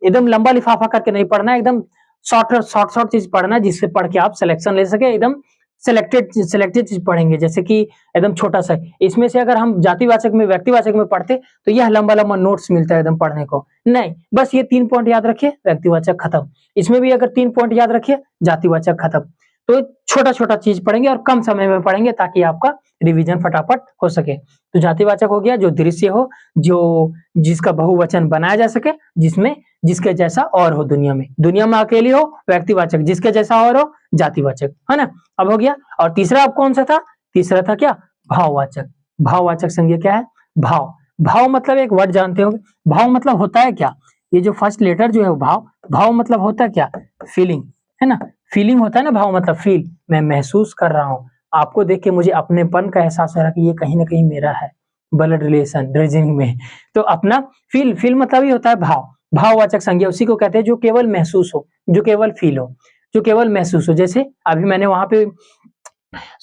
एकदम लंबा लिफाफा करके नहीं पढ़ना, एकदम शॉर्ट चीज पढ़ना, जिससे पढ़ के आप सिलेक्शन ले सके। एकदम सिलेक्टेड चीज पढ़ेंगे, जैसे कि एकदम छोटा सा। इसमें से अगर हम जातिवाचक में, व्यक्तिवाचक में पढ़ते तो यह लंबा लंबा नोट्स मिलता है एकदम पढ़ने को, नहीं, बस ये 3 पॉइंट याद रखिए, व्यक्तिवाचक खत्म। इसमें भी अगर 3 पॉइंट याद रखिए, जातिवाचक खत्म। तो छोटा छोटा चीज पढ़ेंगे और कम समय में पढ़ेंगे, ताकि आपका रिवीजन फटाफट हो सके। तो जातिवाचक हो गया जो दृश्य हो, जो जिसका बहुवचन बनाया जा सके, जिसमें जिसके जैसा और हो दुनिया में, दुनिया में अकेली हो, व्यक्तिवाचक, जिसके जैसा और हो, जातिवाचक, है ना। अब हो गया। और तीसरा अब कौन सा था, तीसरा था क्या, भाववाचक। भाववाचक संज्ञा क्या है, भाव, भाव मतलब एक वर्ड जानते हो, भाव मतलब होता है क्या, ये जो फर्स्ट लेटर जो है वो भाव, भाव मतलब होता है क्या, फीलिंग, है ना, फीलिंग होता है ना, भाव मतलब फील, मैं महसूस कर रहा हूँ, आपको देख के मुझे अपनेपन का एहसास हो रहा है कि ये कहीं ना कहीं मेरा है, ब्लड रिलेशन रीजनिंग में। तो अपना फील मतलब ही होता है भाव। भाववाचक संज्ञा उसी को कहते हैं जो केवल महसूस हो, जो केवल फील हो, जो केवल महसूस हो। जैसे अभी मैंने वहां पे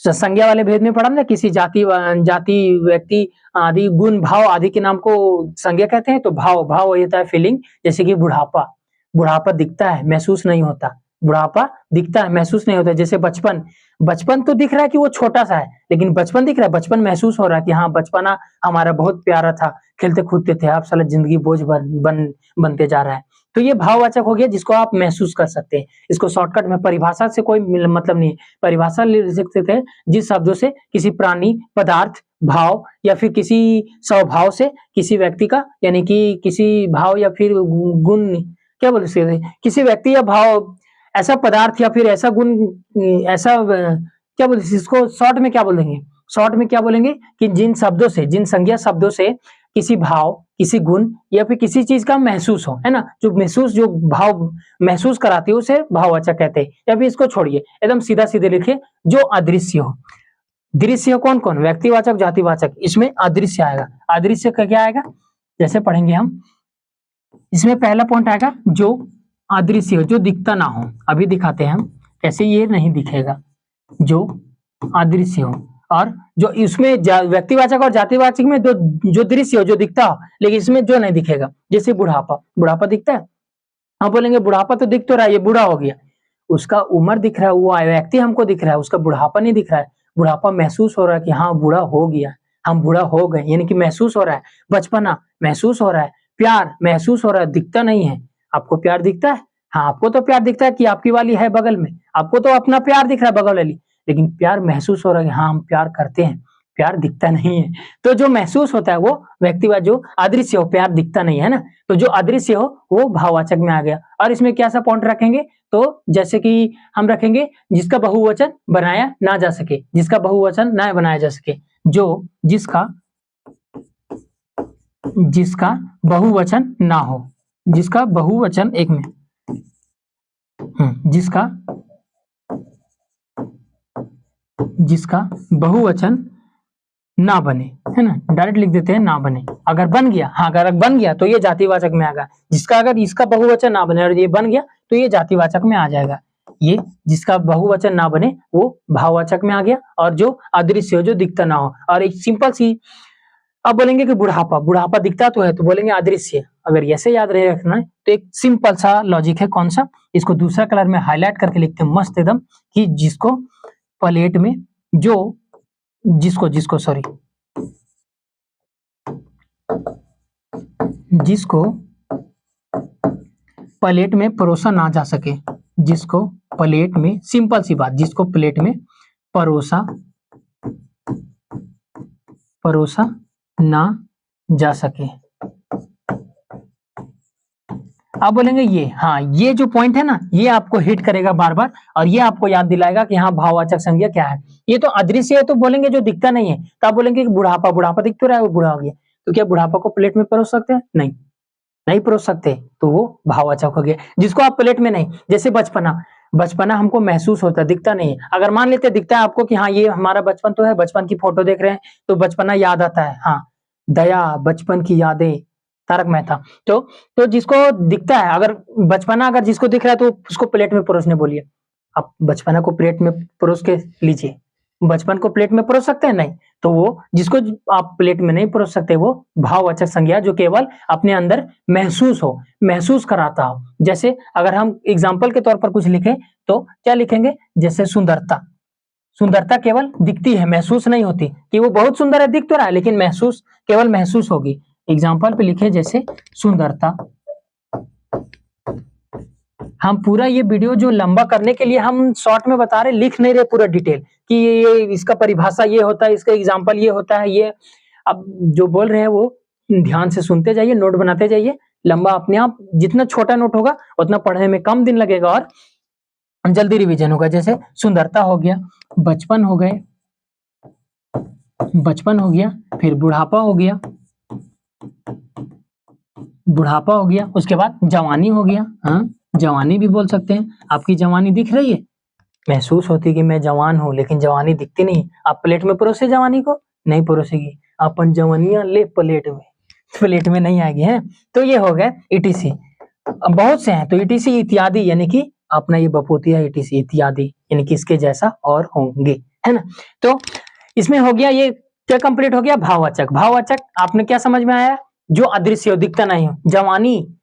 संज्ञा वाले भेद में पढ़ा ना, किसी जाति, जाति, व्यक्ति आदि, गुण, भाव आदि के नाम को संज्ञा कहते हैं। तो भाव, भाव वही होता है फीलिंग। जैसे कि बुढ़ापा, बुढ़ापा दिखता है, महसूस नहीं होता, बुढ़ापा दिखता है, महसूस नहीं होता। जैसे बचपन, बचपन तो दिख रहा है कि वो छोटा सा है, लेकिन बचपन दिख रहा है, बचपन महसूस हो रहा है कि हाँ बचपना हमारा बहुत प्यारा था, खेलते कूदते थे, आप साला जिंदगी बोझ बनते जा रहा है। तो ये भाववाचक हो गया जिसको आप महसूस कर सकते हैं। इसको शॉर्टकट में परिभाषा से कोई मतलब नहीं, परिभाषा ले सकते थे जिस शब्दों से किसी प्राणी, पदार्थ, भाव या फिर किसी स्वभाव से किसी व्यक्ति का, यानी कि किसी भाव या फिर गुण, क्या बोल सकते हैं, किसी व्यक्ति या भाव, ऐसा पदार्थ या फिर ऐसा गुण, ऐसा क्या बोलते हैं इसको शॉर्ट में क्या बोल देंगे, शॉर्ट में क्या बोलेंगे कि जिन शब्दों से, जिन संज्ञा शब्दों से किसी भाव, किसी गुण या फिर किसी चीज का महसूस हो, है ना, जो भाव महसूस कराती है उसे भाववाचक कहते हैं। या फिर इसको छोड़िए, एकदम सीधा सीधे लिखिए, जो अदृश्य हो। दृश्य कौन कौन? व्यक्तिवाचक, जातिवाचक, इसमें अदृश्य आएगा। अदृश्य का क्या आएगा? जैसे पढ़ेंगे हम, इसमें पहला पॉइंट आएगा जो अदृश्य हो, जो दिखता ना हो। अभी दिखाते हैं हम कैसे ये नहीं दिखेगा, जो अदृश्य हो। और जो इसमें व्यक्तिवाचक और जातिवाचक में जो दृश्य हो, जो दिखता हो, लेकिन इसमें जो नहीं दिखेगा। जैसे बुढ़ापा, बुढ़ापा दिखता है, हम बोलेंगे बुढ़ापा तो दिख तो रहा है, ये बूढ़ा हो गया, उसका उम्र दिख रहा है, वो व्यक्ति हमको दिख रहा है, उसका बुढ़ापा नहीं दिख रहा है। बुढ़ापा महसूस हो रहा है कि हाँ बूढ़ा हो गया, हम बूढ़ा हो गए, यानी कि महसूस हो रहा है। बचपना महसूस हो रहा है, प्यार महसूस हो रहा है, दिखता नहीं है। आपको प्यार दिखता है? हाँ, आपको तो प्यार दिखता है कि आपकी वाली है बगल में, आपको तो अपना प्यार दिख रहा है बगल वाली, लेकिन प्यार महसूस हो रहा है कि हाँ हम प्यार करते हैं, प्यार दिखता नहीं है। तो जो महसूस होता है वो व्यक्तिवाद, जो अदृश्य हो, प्यार दिखता नहीं है ना, तो जो अदृश्य हो वो भाववाचक में आ गया। और इसमें क्या सा पॉइंट रखेंगे? तो जैसे कि हम रखेंगे जिसका बहुवचन बनाया ना जा सके, जिसका बहुवचन ना बनाया जा सके, जो जिसका बहुवचन ना हो, जिसका बहुवचन, एक मिनट, जिसका बहुवचन ना बने, है ना, डायरेक्ट लिख देते हैं ना बने। अगर बन गया, हाँ अगर बन गया तो ये जातिवाचक में आएगा। जिसका अगर इसका बहुवचन ना बने और ये बन गया तो ये जातिवाचक में आ जाएगा। ये जिसका बहुवचन ना बने वो भाववाचक में आ गया, और जो अदृश्य हो, जो दिखता ना हो। और एक सिंपल सी, अब बोलेंगे कि बुढ़ापा, बुढ़ापा दिखता तो है, तो बोलेंगे अदृश्य। अगर ऐसे याद रहे रखना है तो एक सिंपल सा लॉजिक है। कौन सा? इसको दूसरा कलर में हाईलाइट करके लिखते हैं मस्त एकदम, कि जिसको प्लेट में, जो जिसको सॉरी, जिसको प्लेट में परोसा ना जा सके, जिसको प्लेट में, सिंपल सी बात, जिसको प्लेट में परोसा ना जा सके। अब बोलेंगे ये, हाँ ये जो पॉइंट है ना, ये आपको हिट करेगा बार बार, और ये आपको याद दिलाएगा कि हाँ भाववाचक संज्ञा क्या है। ये तो अदृश्य है, तो बोलेंगे जो दिखता नहीं है, तो आप बोलेंगे कि बुढ़ापा, बुढ़ापा दिख तो रहा है, वो बूढ़ा हो गया, तो क्या बुढ़ापा को प्लेट में परोस सकते हैं? नहीं, नहीं परोस सकते, तो वो भाववाचक हो गया। जिसको आप प्लेट में नहीं, जैसे बचपना, बचपना हमको महसूस होता है, दिखता नहीं है। अगर मान लेते दिखता है आपको कि हाँ ये हमारा बचपन तो है, बचपन की फोटो देख रहे हैं तो बचपना याद आता है, हाँ दया, बचपन की यादें, तारक मेहता। तो जिसको दिखता है, अगर बचपना अगर जिसको दिख रहा है तो उसको प्लेट में परोसने बोलिए। आप बचपना को प्लेट में परोस के लीजिए। बचपन को प्लेट में परोस सकते हैं? नहीं। तो वो जिसको आप प्लेट में नहीं परोस सकते, वो भाववाचक संज्ञा, जो केवल अपने अंदर महसूस हो, महसूस कराता हो। जैसे अगर हम एग्जाम्पल के तौर पर कुछ लिखें तो क्या लिखेंगे? जैसे सुंदरता, सुंदरता केवल दिखती है, महसूस नहीं होती कि वो बहुत सुंदर है, दिख तो रहा है, लेकिन महसूस, केवल महसूस होगी। एग्जाम्पल पे लिखे जैसे सुंदरता। हम पूरा ये वीडियो जो लंबा करने के लिए हम शॉर्ट में बता रहे, लिख नहीं रहे पूरा डिटेल कि ये इसका परिभाषा ये होता है, इसका एग्जाम्पल ये होता है। ये अब जो बोल रहे हैं वो ध्यान से सुनते जाइए, नोट बनाते जाइए। लंबा अपने आप, जितना छोटा नोट होगा उतना पढ़ने में कम दिन लगेगा और जल्दी रिवीजन होगा। जैसे सुंदरता हो गया, बचपन हो गए, बचपन हो गया, फिर बुढ़ापा हो गया, बुढ़ापा हो गया, उसके बाद जवानी हो गया। हाँ, जवानी भी बोल सकते हैं। आपकी जवानी दिख रही है, महसूस होती है कि मैं जवान हूँ, लेकिन जवानी दिखती नहीं। आप प्लेट में परोसे जवानी को? नहीं परोसेगी। अपन जवानियां ले प्लेट में, प्लेट में नहीं आएगी, है। तो ये हो गया ईटीसी। बहुत से हैं, तो ईटीसी इत्यादि, यानी कि अपना ये बपोतिया ईटीसी इत्यादि, यानी कि इसके जैसा और होंगे, है ना। तो इसमें हो गया, ये क्या कंप्लीट हो गया? भाववाचक। भाववाचक आपने क्या समझ में आया? जो अदृश्य हो, दिखता नहीं हो। जवानी,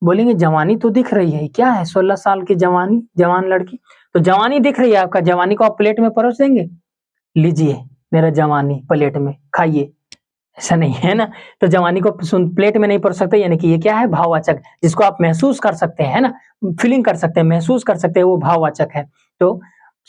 बोलेंगे जवानी तो दिख रही है, क्या है 16 साल की जवानी, जवान लड़की, तो जवानी दिख रही है आपका, जवानी को आप प्लेट में परोस देंगे? लीजिए मेरा जवानी प्लेट में खाइए, ऐसा नहीं है ना। तो जवानी को प्लेट में नहीं परोस सकते, यानी कि ये क्या है? भाववाचक। जिसको आप महसूस कर सकते हैं, है ना, फीलिंग कर सकते हैं, महसूस कर सकते हैं, वो भाववाचक है। तो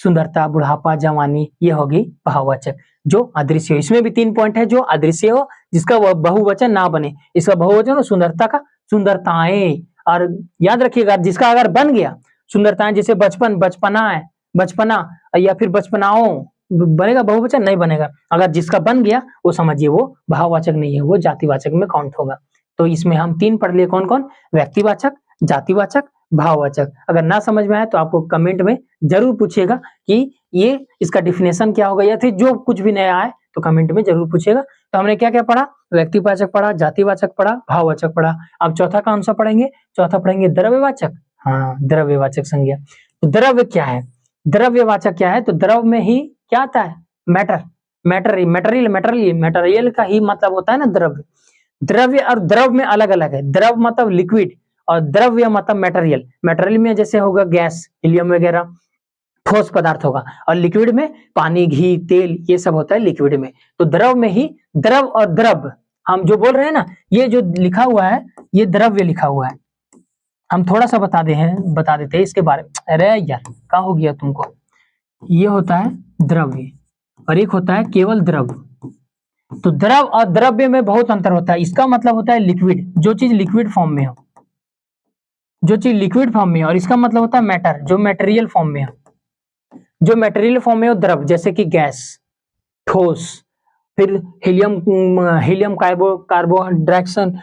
सुंदरता, बुढ़ापा, जवानी, ये होगी भाववाचक। जो अदृश्य हो, इसमें भी 3 पॉइंट है। जो अदृश्य हो, जिसका बहुवचन ना बने, इसका बहुवचन हो सुंदरता का, सुंदरताएं। और याद रखिएगा, जिसका अगर बन गया सुंदरताएं, जैसे बचपन, बचपना है, बचपना, या फिर बचपनाओं, बनेगा बहुवचन? नहीं बनेगा। अगर जिसका बन गया वो समझिए वो भाववाचक नहीं है, वो जातिवाचक में काउंट होगा। तो इसमें हम 3 पढ़ लिए कौन कौन? व्यक्तिवाचक, जातिवाचक, भाववाचक। अगर ना समझ में आए तो आपको कमेंट में जरूर पूछिएगा कि ये इसका डिफिनेशन क्या होगा, या फिर जो कुछ भी नया आए तो कमेंट में जरूर पूछिएगा। तो हमने क्या क्या पढ़ा? व्यक्तिवाचक पढ़ा, जातिवाचक पढ़ा, भाववाचक पढ़ा। अब चौथा कौन सा पढ़ेंगे? चौथा पढ़ेंगे द्रव्यवाचक। हाँ, द्रव्यवाचक संज्ञा। तो द्रव्य क्या है? द्रव्यवाचक क्या है? तो द्रव में ही क्या आता है? मैटर, मटेरियल का ही मतलब होता है ना द्रव्य। द्रव्य और द्रव में अलग अलग है। द्रव मतलब लिक्विड और द्रव्य मतलब मटेरियल। मटेरियल में जैसे होगा गैस, हीलियम वगैरह, ठोस पदार्थ होगा, और लिक्विड में पानी, घी, तेल, ये सब होता है लिक्विड में। तो द्रव में ही द्रव और द्रव, हम जो बोल रहे हैं ना, ये जो लिखा हुआ है ये द्रव्य लिखा हुआ है। हम थोड़ा सा बता देते हैं इसके बारे में। अरे यार, क्या हो गया तुमको? ये होता है द्रव्य और एक होता है केवल द्रव। तो द्रव और द्रव्य में बहुत अंतर होता है। इसका मतलब होता है लिक्विड, जो चीज लिक्विड फॉर्म में हो, जो चीज लिक्विड फॉर्म में है, और इसका मतलब होता है मैटर, जो मटेरियल फॉर्म में हो। जो मटेरियल फॉर्म में हो द्रव, जैसे कि गैस, ठोस, फिर helium carbon dioxide,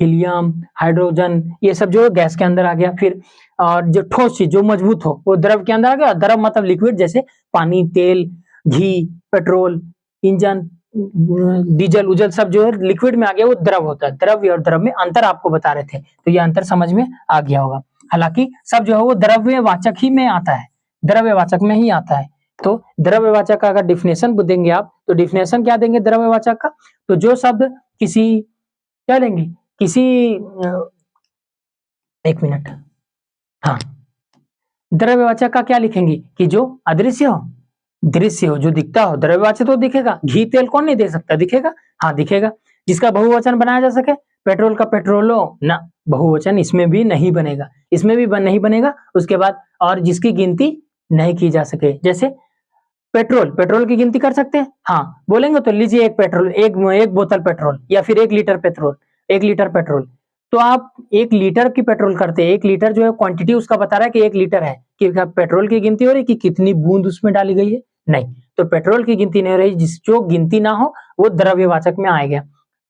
helium, hydrogen, ये सब जो गैस के अंदर आ गया। फिर और जो ठोस चीज जो मजबूत हो वो द्रव के अंदर आ गया। द्रव मतलब लिक्विड, जैसे पानी, तेल, घी, पेट्रोल, इंजन, डीजल उजल सब जो है लिक्विड में आ गया, वो द्रव होता है। द्रव्य और द्रव में अंतर आपको बता रहे थे, तो ये अंतर समझ में आ गया होगा। हालांकि सब जो है वो द्रव्यवाचक ही में आता है, द्रव्यवाचक में ही आता है। तो द्रव्यवाचक का अगर डिफिनेशन देंगे आप, तो डिफिनेशन क्या देंगे द्रव्यवाचक का? तो जो शब्द किसी, क्या लेंगे, किसी एक मिनट, हाँ, द्रव्यवाचक का क्या लिखेंगे? कि जो अदृश्य हो, दृश्य हो, जो दिखता हो। द्रव्यवाचक तो दिखेगा, घी तेल कौन नहीं दे सकता? दिखेगा, हाँ दिखेगा। जिसका बहुवचन बनाया जा सके, पेट्रोल का पेट्रोलो ना, बहुवचन इसमें भी नहीं बनेगा, इसमें भी नहीं बनेगा। उसके बाद और जिसकी गिनती नहीं की जा सके, जैसे पेट्रोल, पेट्रोल की गिनती कर सकते हैं? हाँ बोलेंगे तो लीजिए एक पेट्रोल, एक बोतल पेट्रोल, या फिर 1 लीटर पेट्रोल, 1 लीटर पेट्रोल। तो आप 1 लीटर की पेट्रोल करते हैं, 1 लीटर जो है क्वांटिटी उसका बता रहा है कि 1 लीटर है, कि पेट्रोल की गिनती हो रही है कि कितनी बूंद उसमें डाली गई है? नहीं, तो पेट्रोल की गिनती नहीं हो रही। जो गिनती ना हो वो द्रव्यवाचक में आएगा।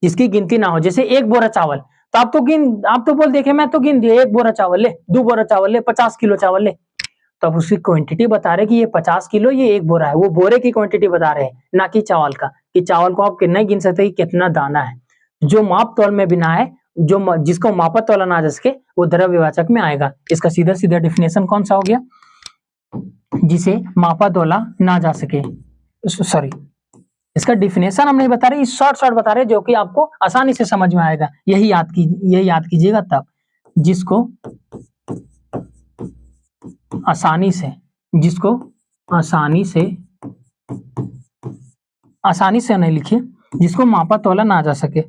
जिसकी गिनती ना हो, जैसे 1 बोरा चावल, तो आप तो बोल देखे मैं तो गिन दिया, 1 बोरा चावल ले, 2 बोरा चावल ले, 50 किलो चावल ले। तो अब उसकी क्वांटिटी बता रहे कि ये 50 किलो, ये 1 बोरा है। वो बोरे की क्वांटिटी बता रहे हैं, ना कि चावल का। कि चावल को आप नहीं गिन सकते कि कितना दाना है। जो माप तौल में बिना है, जिसको मापा तोला ना जा सके, वो द्रव्यवाचक में आएगा। इसका सीधा सीधा डिफिनेशन कौन सा हो गया? जिसे मापा तोला ना जा सके, सॉरी, इसका डिफिनेशन हम नहीं बता रहे, शॉर्ट बता रहे, जो कि आपको आसानी से समझ में आएगा। यही याद कीजिएगा तब। जिसको आसानी से, जिसको आसानी से नहीं लिखिए, जिसको मापा तोला ना जा सके,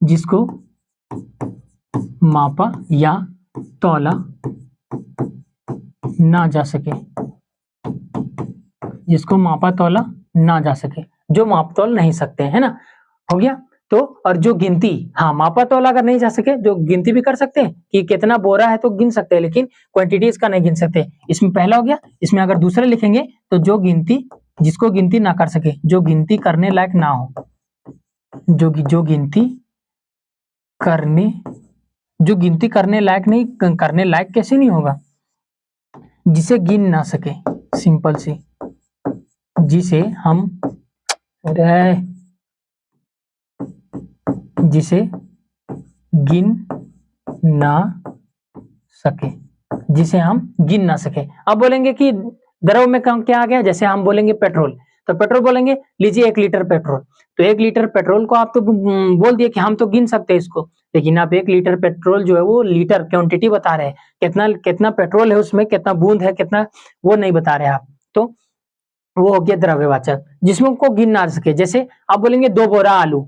जिसको मापा या तोला ना जा सके, जिसको मापा तोला ना जा सके, जो माप तोल नहीं सकते, है ना? हो गया। तो और जो गिनती, हाँ मापा तोला अगर नहीं जा सके, जो गिनती भी कर सकते हैं कि कितना बोरा है तो गिन सकते हैं, लेकिन क्वांटिटी इसका नहीं गिन सकते। इसमें पहला हो गया। इसमें अगर दूसरा लिखेंगे तो जो गिनती, जिसको गिनती ना कर सके, जो गिनती करने लायक ना हो, जो गिनती करने लायक नहीं, करने लायक कैसे नहीं होगा? जिसे गिन ना सके, सिंपल सी, जिसे हम जिसे गिन ना सके, जिसे हम गिन ना सके। अब बोलेंगे कि द्रव में क्या आ गया? जैसे हम बोलेंगे पेट्रोल, तो पेट्रोल बोलेंगे लीजिए 1 लीटर पेट्रोल। तो 1 लीटर पेट्रोल को आप तो बोल दिए कि हम तो गिन सकते हैं इसको, लेकिन आप 1 लीटर पेट्रोल जो है वो लीटर क्वांटिटी बता रहे हैं, कितना पेट्रोल है उसमें, कितना बूंद है, कितना, वो नहीं बता रहे आप। तो वो हो गया द्रव्यवाचक, जिसमें को गिन ना सके। जैसे आप बोलेंगे 2 बोरा आलू,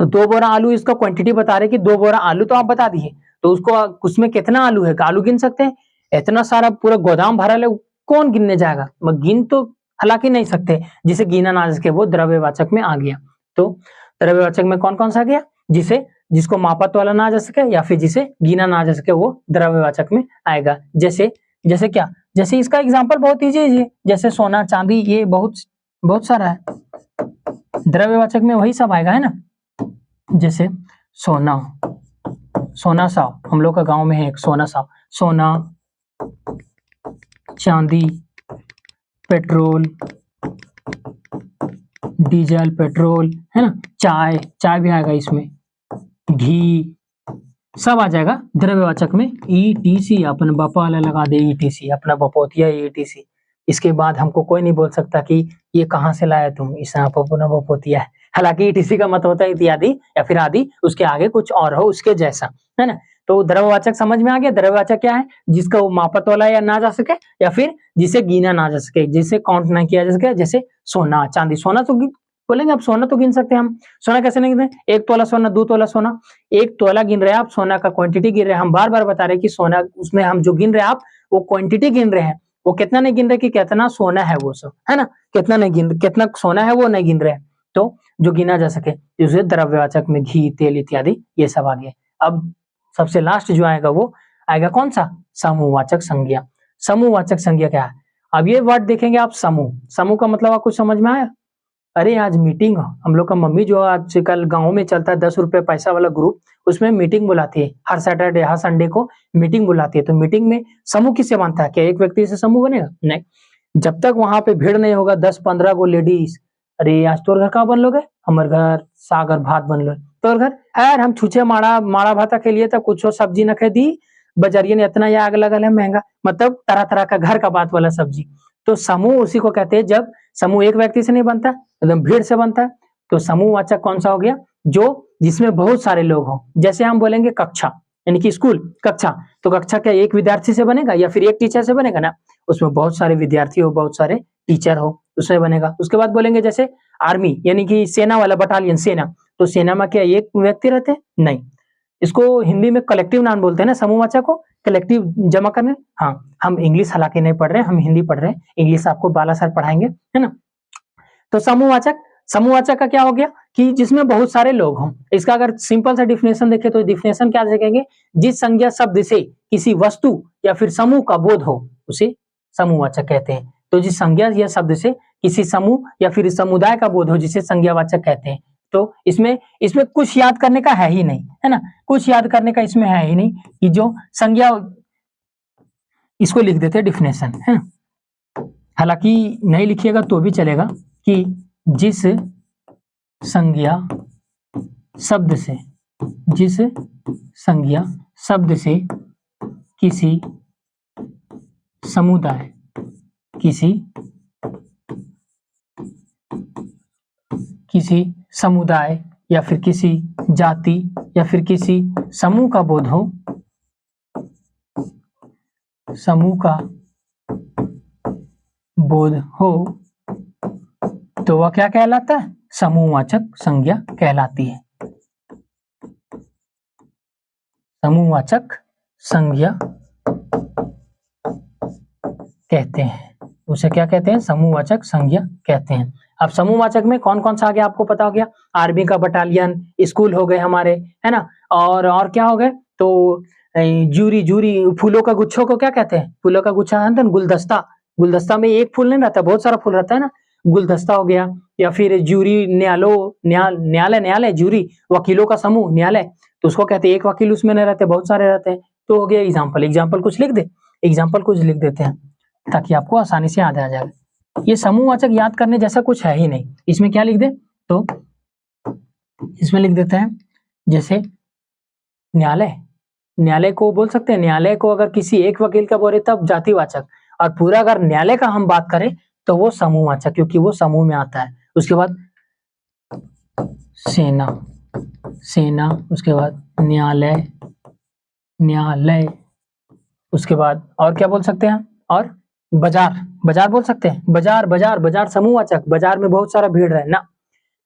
तो 2 बोरा आलू इसका क्वांटिटी बता रहे कि 2 बोरा आलू, तो आप बता दिए। तो उसको उसमें कितना आलू है, आलू गिन सकते हैं? इतना सारा पूरा गोदाम भरा है, कौन गिनने जाएगा? गिन तो हालांकि नहीं सकते, जिसे गिना ना सके वो द्रव्यवाचक में आ गया। तो द्रव्यवाचक में कौन कौन सा आ गया? जिसको मापा तोला ना जा सके, या फिर जिसे गिना ना जा सके, वो द्रव्यवाचक में आएगा। जैसे क्या? जैसे इसका एग्जांपल बहुत इजी है, जैसे सोना चांदी, ये बहुत सारा है। द्रव्यवाचक में वही सब आएगा, है ना। जैसे सोना साव, हम लोग का गांव में है एक सोना साव। सोना, चांदी, पेट्रोल, डीजल, पेट्रोल, है ना। चाय भी आएगा इसमें, घी, सब आ जाएगा द्रव्यवाचक में। ETC, अपना बापा वाला लगा दे, ETC, अपना बपोतिया ETC। इसके बाद हमको कोई नहीं बोल सकता कि ये कहाँ से लाया तुम, इस अपना बपोतिया है। हालांकि ETC का मतलब होता है इत्यादि या फिर आदि, उसके आगे कुछ और हो उसके जैसा, है ना। तो द्रव्यवाचक समझ में आ गया। द्रव्यवाचक क्या है? जिसका वो मापा तोला या ना जा सके, या फिर जिसे गिना ना जा सके, जिसे काउंट ना किया जा सके। जैसे सोना चांदी, सोना तो बोलेंगे आप, सोना तो गिन सकते हैं हम। सोना कैसे नहीं गिनते? 1 तोला सोना, 2 तोला सोना, 1 तोला गिन रहे हैं आप, सोना का क्वांटिटी गिन रहे हैं। हम बार बार बता रहे हैं कि सोना, उसमें हम जो गिन रहे हैं आप, वो क्वांटिटी गिन रहे हैं, वो कितना नहीं गिन रहे कि कितना सोना है वो सब, है ना। कितना सोना है वो नहीं गिन रहे हैं। तो जो गिना जा सके, जैसे द्रव्यवाचक में घी, तेल इत्यादि, ये सब आ गए। अब सबसे लास्ट जो आएगा वो आएगा कौन सा? समूहवाचक संज्ञा। समूहवाचक संज्ञा क्या है? अब ये वर्ड देखेंगे आप, समूह का मतलब आपको समझ में आया? अरे आज मीटिंग, हम लोग का मम्मी जो आजकल गाँव में चलता है 10 रुपए पैसा वाला ग्रुप, उसमें मीटिंग बुलाती है हर सैटरडे, हर संडे को मीटिंग बुलाती है। तो मीटिंग में समूह किससे बनता है? क्या एक व्यक्ति से समूह बनेगा? नहीं। जब तक वहां पे भीड़ नहीं होगा 10-15 गो लेडीज, अरे आज तोर घर का बन लोगे? हमारे घर सागर भात बन लो। तोर घर यार हम छुछे माड़ा भाता के लिए तो कुछ सब्जी न खे दी, बजरिये ने इतना आग लगल है महंगा, मतलब तरह तरह का घर का बात वाला सब्जी। तो समूह उसी को कहते हैं जब समूह एक व्यक्ति से नहीं बनता, एकदम भीड़ से बनता है। तो समूहवाचक कौन सा हो गया? जो जिसमें बहुत सारे लोग हो। जैसे हम बोलेंगे कक्षा, यानी कि स्कूल, कक्षा, तो कक्षा क्या एक विद्यार्थी से बनेगा या फिर एक टीचर से बनेगा ना? उसमें बहुत सारे विद्यार्थी हो, बहुत सारे टीचर हो, उससे बनेगा। उसके बाद बोलेंगे जैसे आर्मी, यानी कि सेना वाला बटालियन, सेना, तो सेना में क्या एक व्यक्ति रहते हैं? नहीं। इसको हिंदी में कलेक्टिव नाउन बोलते हैं ना, समूहवाचक को कलेक्टिव जमा करने। हाँ, हम इंग्लिश हालांकि नहीं पढ़ रहे, हम हिंदी पढ़ रहे हैं, इंग्लिश आपको बाला सर पढ़ाएंगे, है ना। तो समूहवाचक का क्या हो गया कि जिसमें बहुत सारे लोग हों। इसका अगर सिंपल सा डिफिनेशन देखें तो डिफिनेशन क्या देखेंगे? जिस संज्ञा शब्द से किसी वस्तु या फिर समूह का बोध हो, उसे समूहवाचक कहते हैं। तो जिस संज्ञा या शब्द से किसी समूह या फिर समुदाय का बोध हो, जिसे संज्ञावाचक कहते हैं। तो इसमें कुछ याद करने का है ही नहीं, है ना। कुछ याद करने का इसमें है ही नहीं कि जो संज्ञा, इसको लिख देते हैं डिफिनेशन, है ना। हालांकि नहीं लिखिएगा तो भी चलेगा कि जिस संज्ञा शब्द से किसी समुदाय, या फिर किसी जाति या फिर किसी समूह का बोध हो, तो वह क्या कहलाता है? समूहवाचक संज्ञा कहलाती है। समूहवाचक संज्ञा कहते हैं, उसे क्या कहते हैं? समूहवाचक संज्ञा कहते हैं। अब समूहवाचक में कौन कौन सा आ गया आपको पता हो गया? आर्मी का बटालियन, स्कूल हो गए हमारे, है ना। और क्या हो गए? तो जूरी, फूलों का गुच्छों को क्या कहते हैं? फूलों का गुच्छा है ना, गुलदस्ता में एक फूल नहीं रहता, बहुत सारा फूल रहता है ना, गुलदस्ता हो गया। या फिर जूरी, न्यायालय, जूरी, वकीलों का समूह, न्यायालय, तो उसको कहते हैं। एक वकील उसमें नहीं रहते, बहुत सारे रहते हैं। तो हो गया एग्जाम्पल कुछ लिख देते हैं ताकि आपको आसानी से याद आ जाए। ये समूहवाचक याद करने जैसा कुछ है ही नहीं। इसमें क्या लिख दे? तो इसमें लिख देते हैं जैसे न्यायालय को बोल सकते हैं। न्यायालय को अगर किसी एक वकील का बोले तब जातिवाचक, और पूरा अगर न्यायालय का हम बात करें तो वो समूहवाचक, क्योंकि वो समूह में आता है। उसके बाद सेना, उसके बाद न्यायालय, उसके बाद और क्या बोल सकते हैं? और बाजार बोल सकते हैं। बाजार समूहवाचक, बाजार में बहुत सारा भीड़ है ना।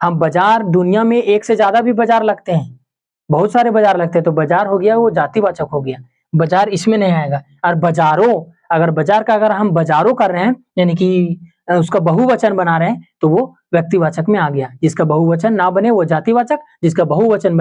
हम बाजार, दुनिया में एक से ज्यादा भी बाजार लगते हैं, बहुत सारे बाजार लगते हैं, तो बाजार हो गया वो जातिवाचक हो गया, बाजार इसमें नहीं आएगा। और बाजार का अगर हम बाजारों कर रहे हैं, यानी कि उसका बहुवचन बना रहे हैं, तो वो व्यक्तिवाचक में आ गया। जिसका बहुवचन ना बने वो जातिवाचक, जिसका बहुवचन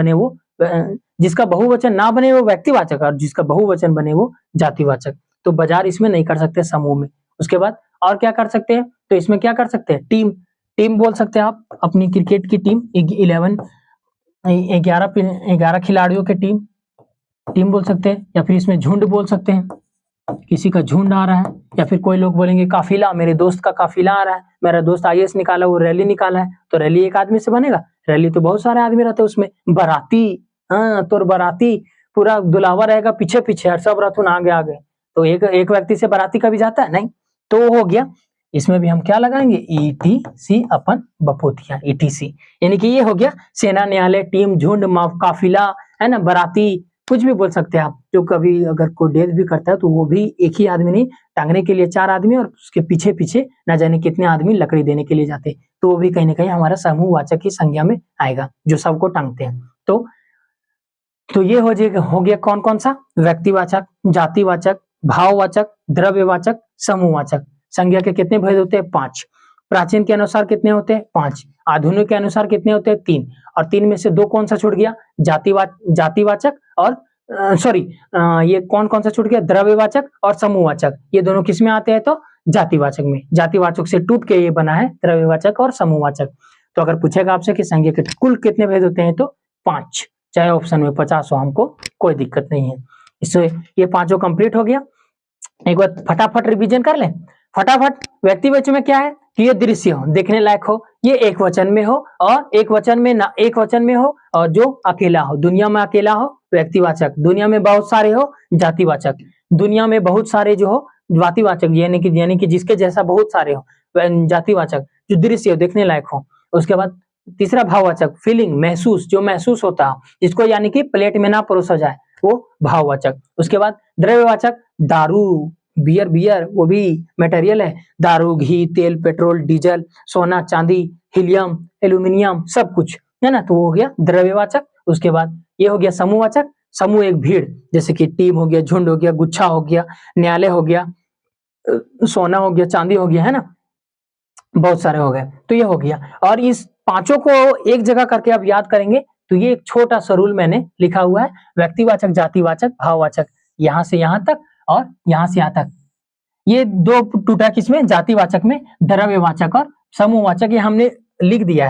ना बने वो व्यक्तिवाचक, और जिसका बहुवचन बने वो जातिवाचक। तो बाजार इसमें नहीं कर सकते समूह में। उसके बाद और क्या कर सकते हैं, तो इसमें क्या कर सकते हैं, टीम टीम बोल सकते हैं आप, अपनी क्रिकेट की टीम 11 खिलाड़ियों की टीम टीम बोल सकते हैं, या फिर इसमें झुंड बोल सकते हैं, किसी का झुंड आ रहा है, या फिर कोई लोग बोलेंगे काफिला, मेरे दोस्त का काफिला आ रहा है, मेरा दोस्त आईएएस निकाला, वो रैली निकाला है, तो रैली एक आदमी से बनेगा, रैली तो बहुत सारे आदमी रहते हैं उसमें। बाराती, हाँ तो बाराती पूरा दुलावा रहेगा पीछे पीछे और सब रथुन आगे आगे, तो एक व्यक्ति से बाराती कभी जाता है नहीं, तो वो हो गया। इसमें भी हम क्या लगाएंगे, ईटीसी अपन बपोतिया, ईटीसी, यानी कि ये हो गया सेना, न्यायालय, टीम, झुंड, काफिला, है ना, बाराती, कुछ भी बोल सकते हैं आप। जो कभी अगर कोई डेथ भी करता है तो वो भी एक ही आदमी नहीं, टांगने के लिए 4 आदमी और उसके पीछे पीछे न जाने कितने आदमी लकड़ी देने के लिए जाते, तो वो भी कहीं ना कहीं हमारा समूहवाचक की संज्ञा में आएगा, जो सबको टांगते हैं। तो ये हो गया कौन कौन सा, व्यक्तिवाचक, जातिवाचक, भाववाचक, द्रव्यवाचक, समूहवाचक। संज्ञा के कितने भेद होते हैं, 5। प्राचीन के अनुसार कितने होते हैं, 5। आधुनिक के अनुसार कितने होते हैं, 3। और 3 में से 2 कौन सा छूट गया, जातिवाचक और ये कौन सा छूट गया, द्रव्यवाचक और समूहवाचक। ये दोनों किस में आते हैं, तो जातिवाचक में। जातिवाचक से टूट के ये बना है द्रव्यवाचक और समूहवाचक। तो अगर पूछेगा आपसे कि संज्ञा के कुल कितने भेद होते हैं, तो 5, चाहे ऑप्शन में 50 हो, हमको कोई दिक्कत नहीं है। इससे ये 5 कंप्लीट हो गया। एक बार फटाफट रिवीजन कर ले फटाफट। व्यक्तिवाचक में क्या है कि ये दृश्य हो, देखने लायक हो, ये एक वचन में हो, और एक वचन में हो, और जो अकेला हो, दुनिया में अकेला हो, व्यक्तिवाचक। दुनिया में बहुत सारे हो, जातिवाचक। दुनिया में बहुत सारे जो हो, जातिवाचक, यानी कि जिसके जैसा बहुत सारे हो, जातिवाचक। जो दृश्य हो, देखने लायक हो। उसके बाद तीसरा भाववाचक, फीलिंग, महसूस, जो महसूस होता हो, जिसको यानी कि प्लेट में ना परोसा जाए, वो भाववाचक। उसके बाद द्रव्यवाचक, दारू, बियर वो भी मटेरियल है, दारू, घी, तेल, पेट्रोल, डीजल, सोना, चांदी, हीलियम, एल्यूमिनियम, सब कुछ है ना, तो वो हो गया द्रव्यवाचक। उसके बाद ये हो गया समूहवाचक। समूह एक भीड़, जैसे कि टीम हो गया, झुंड हो गया, गुच्छा हो गया, न्यायालय हो गया, सोना हो गया, चांदी हो गया, है ना, बहुत सारे हो गए। तो ये हो गया, और इस 5 को एक जगह करके आप याद करेंगे, तो ये एक छोटा सा रूल मैंने लिखा हुआ है, व्यक्तिवाचक, जातिवाचक, भाववाचक, यहाँ से यहाँ तक और यहाँ से यहाँ तक। ये 2 टूटा किसमें, जातिवाचक में, द्रव्यवाचक और समूहवाचक, ये हमने लिख दिया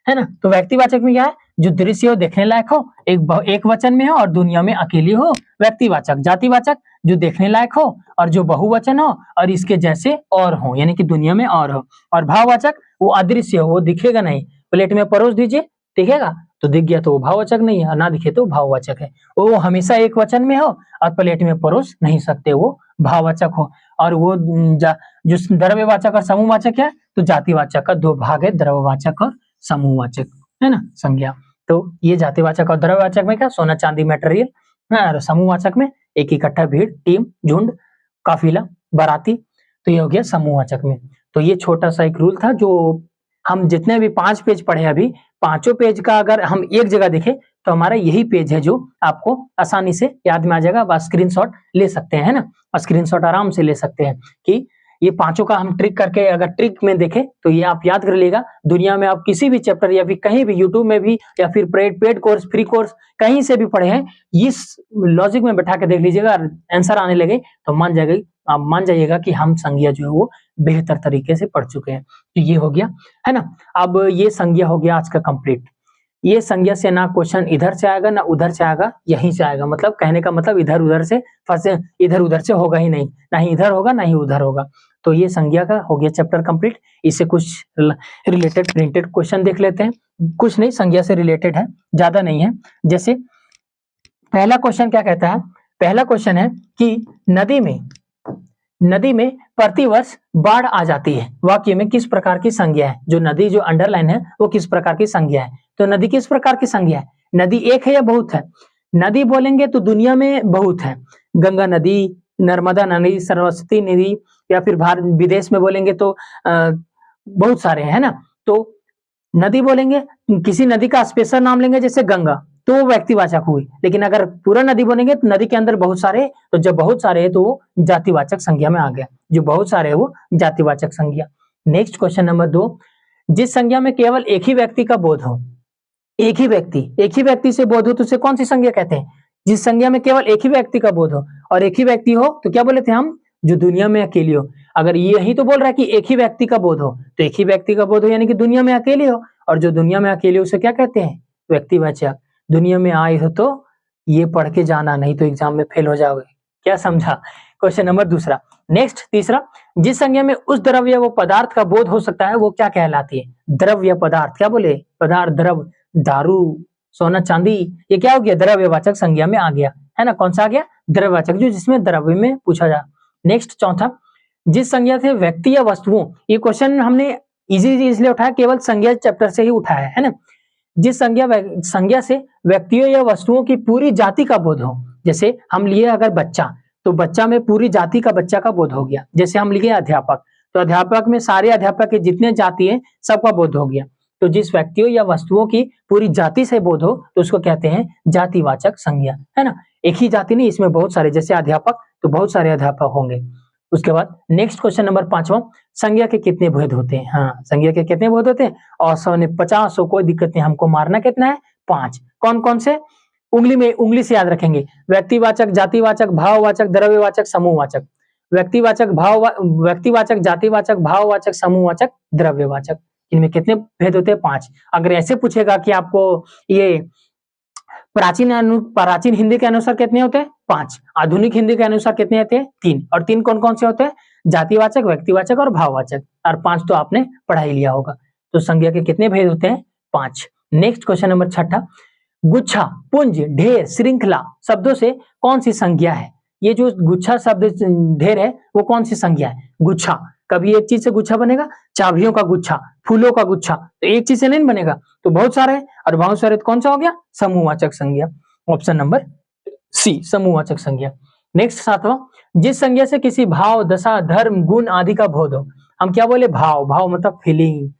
है ना। तो व्यक्तिवाचक में क्या है, जो दृश्य हो, देखने लायक हो, एक वचन में हो और दुनिया में अकेली हो, व्यक्तिवाचक। जातिवाचक, जो देखने लायक हो और जो बहुवचन हो और इसके जैसे और हो, यानी कि दुनिया में और हो। और भाववाचक, वो अदृश्य हो, वो दिखेगा नहीं, प्लेट में परोस दीजिए, दिखेगा, तो दिख गया तो वो भाववाचक नहीं है, ना दिखे तो भाववाचक है। वो हमेशा एक वचन में हो और प्लेट में परोस नहीं सकते, वो भाववाचक हो। और वो जो द्रव्यवाचक और समूहवाचक है, तो जातिवाचक का 2 भाग है, द्रव्यवाचक और समूहवाचक, है ना, संज्ञा। तो ये जातिवाचक और द्रव्यवाचक में क्या, सोना, चांदी, मटेरियल, और समूहवाचक में एक इकट्ठा भीड़, टीम, झुंड, काफिला, बाराती। तो ये हो गया समूहवाचक में। तो ये छोटा सा एक रूल था, जो हम जितने भी 5 पेज पढ़े अभी, 5 पेज का अगर हम एक जगह देखें, तो हमारा यही पेज है जो आपको आसानी से याद में आ जाएगा। बस स्क्रीनशॉट ले सकते हैं, है ना, स्क्रीनशॉट आराम से ले सकते हैं कि ये 5 का हम ट्रिक करके, अगर ट्रिक में देखें तो ये आप याद कर लीजिएगा। दुनिया में आप किसी भी चैप्टर या फिर कहीं भी यूट्यूब में भी, या फिर पेड कोर्स, फ्री कोर्स, कहीं से भी पढ़े हैं, इस लॉजिक में बैठा के देख लीजिएगा, आंसर आने लगे तो आप मान जाइएगा कि हम संज्ञा जो है वो बेहतर तरीके से पढ़ चुके हैं। तो ये हो गया, है ना। अब ये संज्ञा हो गया आज का कंप्लीट। ये संज्ञा से ना क्वेश्चन इधर से आएगा ना उधर से आएगा, यहीं से आएगा। मतलब कहने का मतलब इधर उधर से होगा ही नहीं, ना ही इधर होगा ना ही उधर होगा। तो ये संज्ञा का हो गया चैप्टर कंप्लीट। इससे कुछ रिलेटेड प्रिंटेड क्वेश्चन देख लेते हैं, कुछ नहीं, संज्ञा से रिलेटेड है, ज्यादा नहीं है। जैसे पहला क्वेश्चन क्या कहता है, पहला क्वेश्चन है कि नदी में प्रतिवर्ष बाढ़ आ जाती है, वाक्य में किस प्रकार की संज्ञा है। जो नदी जो अंडरलाइन है वो किस प्रकार की संज्ञा है। तो नदी किस प्रकार की संज्ञा है, नदी एक है या बहुत है। नदी बोलेंगे तो दुनिया में बहुत है, गंगा नदी, नर्मदा नदी, सरस्वती नदी, या फिर भारत विदेश में बोलेंगे तो बहुत सारे हैं ना। तो नदी बोलेंगे, किसी नदी का स्पेशल नाम लेंगे जैसे गंगा, तो वो व्यक्तिवाचक हुई। लेकिन अगर पूरा नदी बोलेंगे तो नदी के अंदर बहुत सारे, तो जब बहुत सारे है तो वो जातिवाचक संज्ञा में आ गया। जो बहुत सारे है वो जातिवाचक संज्ञा। नेक्स्ट क्वेश्चन नंबर 2, जिस संज्ञा में केवल एक ही व्यक्ति का बोध हो, एक ही व्यक्ति से बोध हो, तो उसे कौन सी संज्ञा कहते हैं। जिस संज्ञा में केवल एक ही व्यक्ति का बोध हो, और एक ही व्यक्ति हो तो क्या बोले थे हम, जो दुनिया में अकेली हो। अगर यही तो बोल रहा है कि एक ही व्यक्ति का बोध हो, तो एक ही व्यक्ति का बोध हो यानी कि दुनिया में अकेले हो, और जो दुनिया में अकेले उसे क्या कहते हैं, व्यक्तिवाचक। दुनिया में आए हो तो ये पढ़ के जाना, नहीं तो एग्जाम में फेल हो जाओगे। क्या समझा? क्वेश्चन नंबर दूसरा। नेक्स्ट तीसरा, जिस संज्ञा में उस द्रव्य व पदार्थ का बोध हो सकता है वो क्या कहलाती है? द्रव्य पदार्थ, क्या बोले, पदार्थ, द्रव, दारू, सोना चांदी, ये क्या हो गया, द्रव्यवाचक संज्ञा में आ गया, है ना। कौन सा आ गया? द्रव्यवाचक, जो जिसमें द्रव्य में पूछा जा। नेक्स्ट चौथा, जिस संज्ञा से व्यक्ति या वस्तुओं, ये क्वेश्चन हमने इजी इसलिए उठाया, केवल संज्ञा चैप्टर से ही उठाया है ना। जिस संज्ञा से व्यक्तियों या वस्तुओं की पूरी जाति का बोध हो, जैसे हम लिए अगर बच्चा, तो बच्चा में पूरी जाति का बच्चा का बोध हो गया। जैसे हम लिए अध्यापक, तो अध्यापक में सारे अध्यापक के जितने जाति है सबका बोध हो गया। तो जिस व्यक्तियों या वस्तुओं की पूरी जाति से बोध हो तो उसको कहते हैं जातिवाचक संज्ञा, है ना। एक ही जाति नहीं, इसमें बहुत सारे, जैसे अध्यापक तो बहुत सारे अध्यापक होंगे। उसके बाद नेक्स्ट क्वेश्चन नंबर 5वां, संज्ञा के कितने भेद होते हैं? हाँ, संज्ञा के कितने भेद होते हैं? और 150 हो, कोई दिक्कत नहीं, हमको मारना कितना है? 5। कौन कौन से? उंगली से याद रखेंगे। व्यक्तिवाचक, जातिवाचक, भाववाचक, द्रव्यवाचक, समूहवाचक। व्यक्तिवाचक, जातिवाचक, भाववाचक, समूहवाचक, द्रव्यवाचक। इनमें कितने भेद होते हैं? 5। अगर ऐसे पूछेगा कि आपको ये प्राचीन हिंदी के अनुसार कितने होते हैं? 5। आधुनिक हिंदी के अनुसार कितने होते हैं? 3। और 3 कौन कौन से होते हैं? जातिवाचक, व्यक्तिवाचक और भाववाचक। और 5 तो आपने पढ़ा ही लिया होगा। तो संज्ञा के कितने भेद होते हैं? 5। नेक्स्ट क्वेश्चन नंबर 6, गुच्छा, पुंज, ढेर, श्रृंखला शब्दों से कौन सी संज्ञा है? ये जो गुच्छा शब्द ढेर है वो कौन सी संज्ञा है? गुच्छा, कभी एक चीज से गुच्छा बनेगा, चाबियों का गुच्छा, फूलों का गुच्छा, तो एक चीज से नहीं बनेगा, तो बहुत सारे है, और बहुत सारे तो कौन सा हो गया? समूहवाचक संज्ञा। ऑप्शन नंबर सी, समूहवाचक संज्ञा। नेक्स्ट 7वां, जिस संज्ञा से किसी भाव, दशा, धर्म, गुण आदि का बोध हो। हम क्या बोले? भाव। भाव मतलब फीलिंग।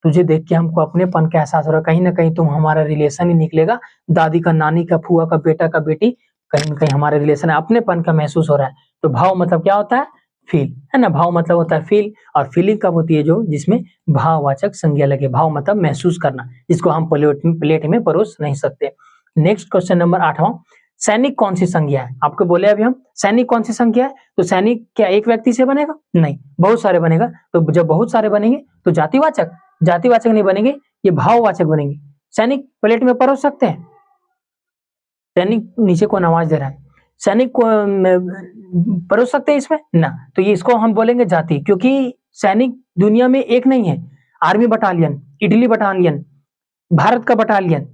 तुझे देख के हमको अपनेपन का एहसास हो रहा है, कहीं ना कहीं तुम हमारा रिलेशन ही निकलेगा, दादी का, नानी का, फुआ का बेटा का बेटी, कहीं ना कहीं हमारे रिलेशन है, अपनेपन का महसूस हो रहा है। तो भाव मतलब क्या होता है? फील, है ना। भाव मतलब होता है फील, और फीलिंग कब होती है? जो जिसमें भाववाचक संज्ञा लगे। भाव मतलब महसूस करना, जिसको हम प्लेट में परोस नहीं सकते। नेक्स्ट क्वेश्चन नंबर 8वां, सैनिक कौन सी संज्ञा है? आपको बोले अभी हम, सैनिक कौन सी संज्ञा है? तो सैनिक क्या एक व्यक्ति से बनेगा? नहीं, बहुत सारे बनेगा। तो जब बहुत सारे बनेंगे तो जातिवाचक, जातिवाचक नहीं बनेंगे, ये भाववाचक बनेंगे। सैनिक प्लेट में परोस सकते हैं? सैनिक नीचे कौन आवाज दे रहा है? सैनिक को परोस सकते हैं इसमें ना, तो ये इसको हम बोलेंगे जाति, क्योंकि सैनिक दुनिया में एक नहीं है। Army battalion, Italy battalion, Bharat का बटालियन,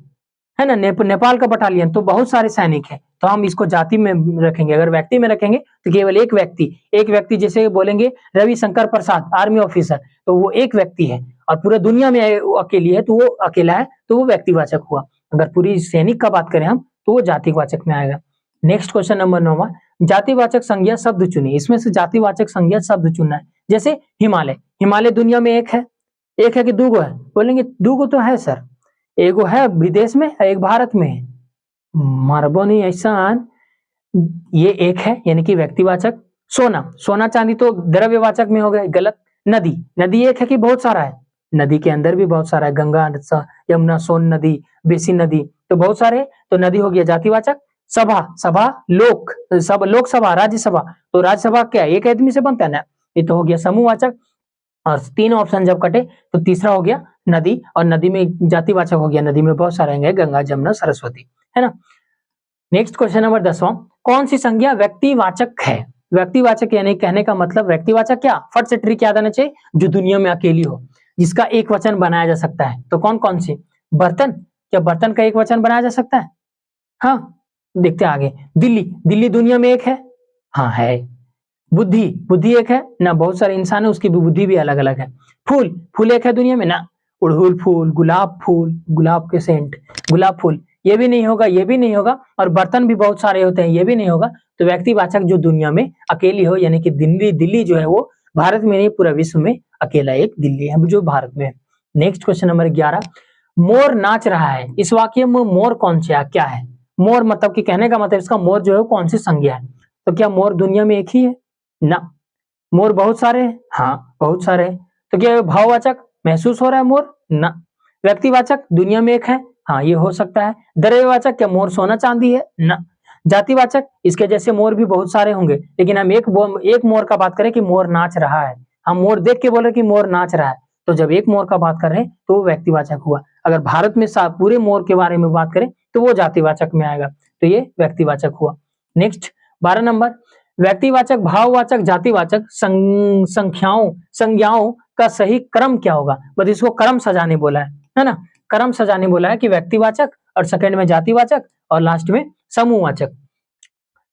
है ना, नेपाल का बटालियन, तो बहुत सारे सैनिक हैं। तो हम इसको जाति में रखेंगे। अगर व्यक्ति में रखेंगे तो केवल एक व्यक्ति, जैसे बोलेंगे रविशंकर प्रसाद आर्मी ऑफिसर, तो वो एक व्यक्ति है, और पूरे दुनिया में अकेली है तो वो अकेला है, तो वो व्यक्तिवाचक हुआ। अगर पूरी सैनिक का बात करें हम तो वो जातिवाचक में आएगा। नेक्स्ट क्वेश्चन नंबर 9वां, जातिवाचक संज्ञा शब्द चुनिए। इसमें से जातिवाचक संज्ञा शब्द चुनना है। जैसे हिमालय, हिमालय दुनिया में एक है कि दूगो है? बोलेंगे दूगो तो है सर, एगो है विदेश में, एक भारत में है। मारबो नहीं ऐसा, ये एक है यानी कि व्यक्तिवाचक। सोना चांदी तो द्रव्यवाचक में हो गए, गलत। नदी एक है कि बहुत सारा है? नदी के अंदर भी बहुत सारा है, गंगा, यमुना, सोन नदी, बेसिन नदी, तो बहुत सारे, तो नदी हो गया जातिवाचक। सभा, लोकसभा, राज्यसभा, तो राज्यसभा क्या एक आदमी से बनता है ना, ये तो हो गया समूहवाचक। और 3 ऑप्शन जब कटे तो तीसरा हो गया नदी, और नदी में जातिवाचक हो गया, नदी में बहुत सारे हैं, गंगा, जमुना, सरस्वती, है ना। नेक्स्ट क्वेश्चन नंबर 10वां, कौन सी संज्ञा व्यक्तिवाचक है? व्यक्तिवाचक यानी कहने का मतलब, व्यक्तिवाचक क्या, फट से ट्रिक याद आना चाहिए, जो दुनिया में अकेली हो, जिसका एक वचन बनाया जा सकता है। तो कौन कौन सी? बर्तन, क्या बर्तन का एक वचन बनाया जा सकता है? हाँ, देखते आगे। दिल्ली दुनिया में एक है? हाँ है। बुद्धि एक है ना, बहुत सारे इंसान है, उसकी बुद्धि भी अलग अलग है। फूल एक है दुनिया में ना, उड़हुल फूल, गुलाब के सेंट, गुलाब फूल, ये भी नहीं होगा, और बर्तन भी बहुत सारे होते हैं, ये भी नहीं होगा। तो व्यक्तिवाचक जो दुनिया में अकेली हो, यानी कि दिल्ली जो है वो भारत में नहीं, पूरा विश्व में अकेला एक दिल्ली है जो भारत में है। नेक्स्ट क्वेश्चन नंबर 11, मोर नाच रहा है। इस वाक्य में मोर कौन सा क्या है? मोर मतलब कि कहने का मतलब इसका मोर जो है कौन सी संज्ञा है? तो क्या मोर दुनिया में एक ही है? ना, मोर बहुत सारे हैं। हाँ, बहुत सारे हैं। तो क्या भाववाचक, महसूस हो रहा है मोर? ना। व्यक्तिवाचक, दुनिया में एक है? हाँ, ये हो सकता है। द्रव्यवाचक, क्या मोर सोना चांदी है? ना। जातिवाचक, इसके जैसे मोर भी बहुत सारे होंगे, लेकिन हम एक मोर का बात करें कि मोर नाच रहा है, हम मोर देख के बोले कि मोर नाच रहा है, तो जब एक मोर का बात कर रहे हैं तो वो व्यक्तिवाचक हुआ। अगर भारत में पूरे मोर के बारे में बात करें तो वो जातिवाचक में आएगा, तो ये व्यक्तिवाचक हुआ। नेक्स्ट 12 नंबर, व्यक्तिवाचक, भाववाचक, जातिवाचक संज्ञाओं का सही क्रम क्या होगा? बस इसको क्रम सजाने बोला है ना, क्रम सजाने बोला है कि व्यक्तिवाचक और सेकंड में जातिवाचक और लास्ट में समूहवाचक।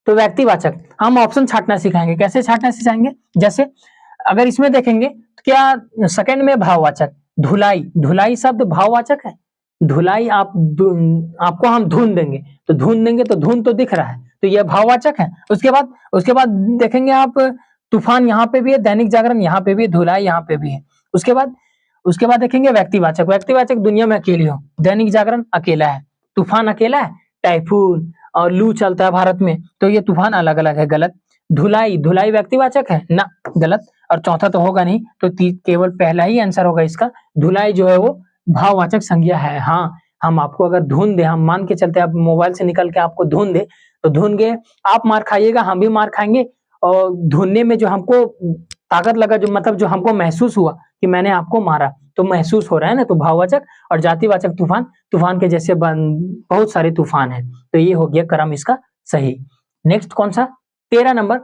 तो व्यक्तिवाचक हम ऑप्शन छांटना सिखाएंगे, कैसे छांटना सिखाएंगे? जैसे अगर इसमें देखेंगे तो क्या सेकंड में भाववाचक, धुलाई, धुलाई शब्द भाववाचक है, धुलाई आपको हम धुन देंगे, तो धुन देंगे तो धुन तो दिख रहा है, तो यह भाववाचक है। उसके बाद देखेंगे आप तूफान यहाँ पे भी है, दैनिक जागरण यहाँ पे भी है, धुलाई यहाँ पे भी है। उसके बाद देखेंगे व्यक्तिवाचक, व्यक्तिवाचक दुनिया में अकेली हो, दैनिक जागरण अकेला है, तूफान अकेला है, टाइफून और लू चलता है भारत में, तो ये तूफान अलग अलग है, गलत। धुलाई, धुलाई व्यक्तिवाचक है ना, गलत। और चौथा तो होगा नहीं, तो केवल पहला ही आंसर होगा इसका, धुलाई जो है वो भाववाचक संज्ञा है। हाँ, हम आपको अगर धुन दे, हम मान के चलते आप मोबाइल से निकल के आपको धुन दे, तो धुन के आप मार खाइएगा, हम भी मार खाएंगे, और धुनने में जो हमको ताकत लगा, जो मतलब जो हमको महसूस हुआ कि मैंने आपको मारा, तो महसूस हो रहा है ना, तो भाववाचक। और जातिवाचक तूफान, तूफान के जैसे बहुत सारे तूफान है, तो ये हो गया क्रम इसका सही। नेक्स्ट कौन सा? 13 नंबर,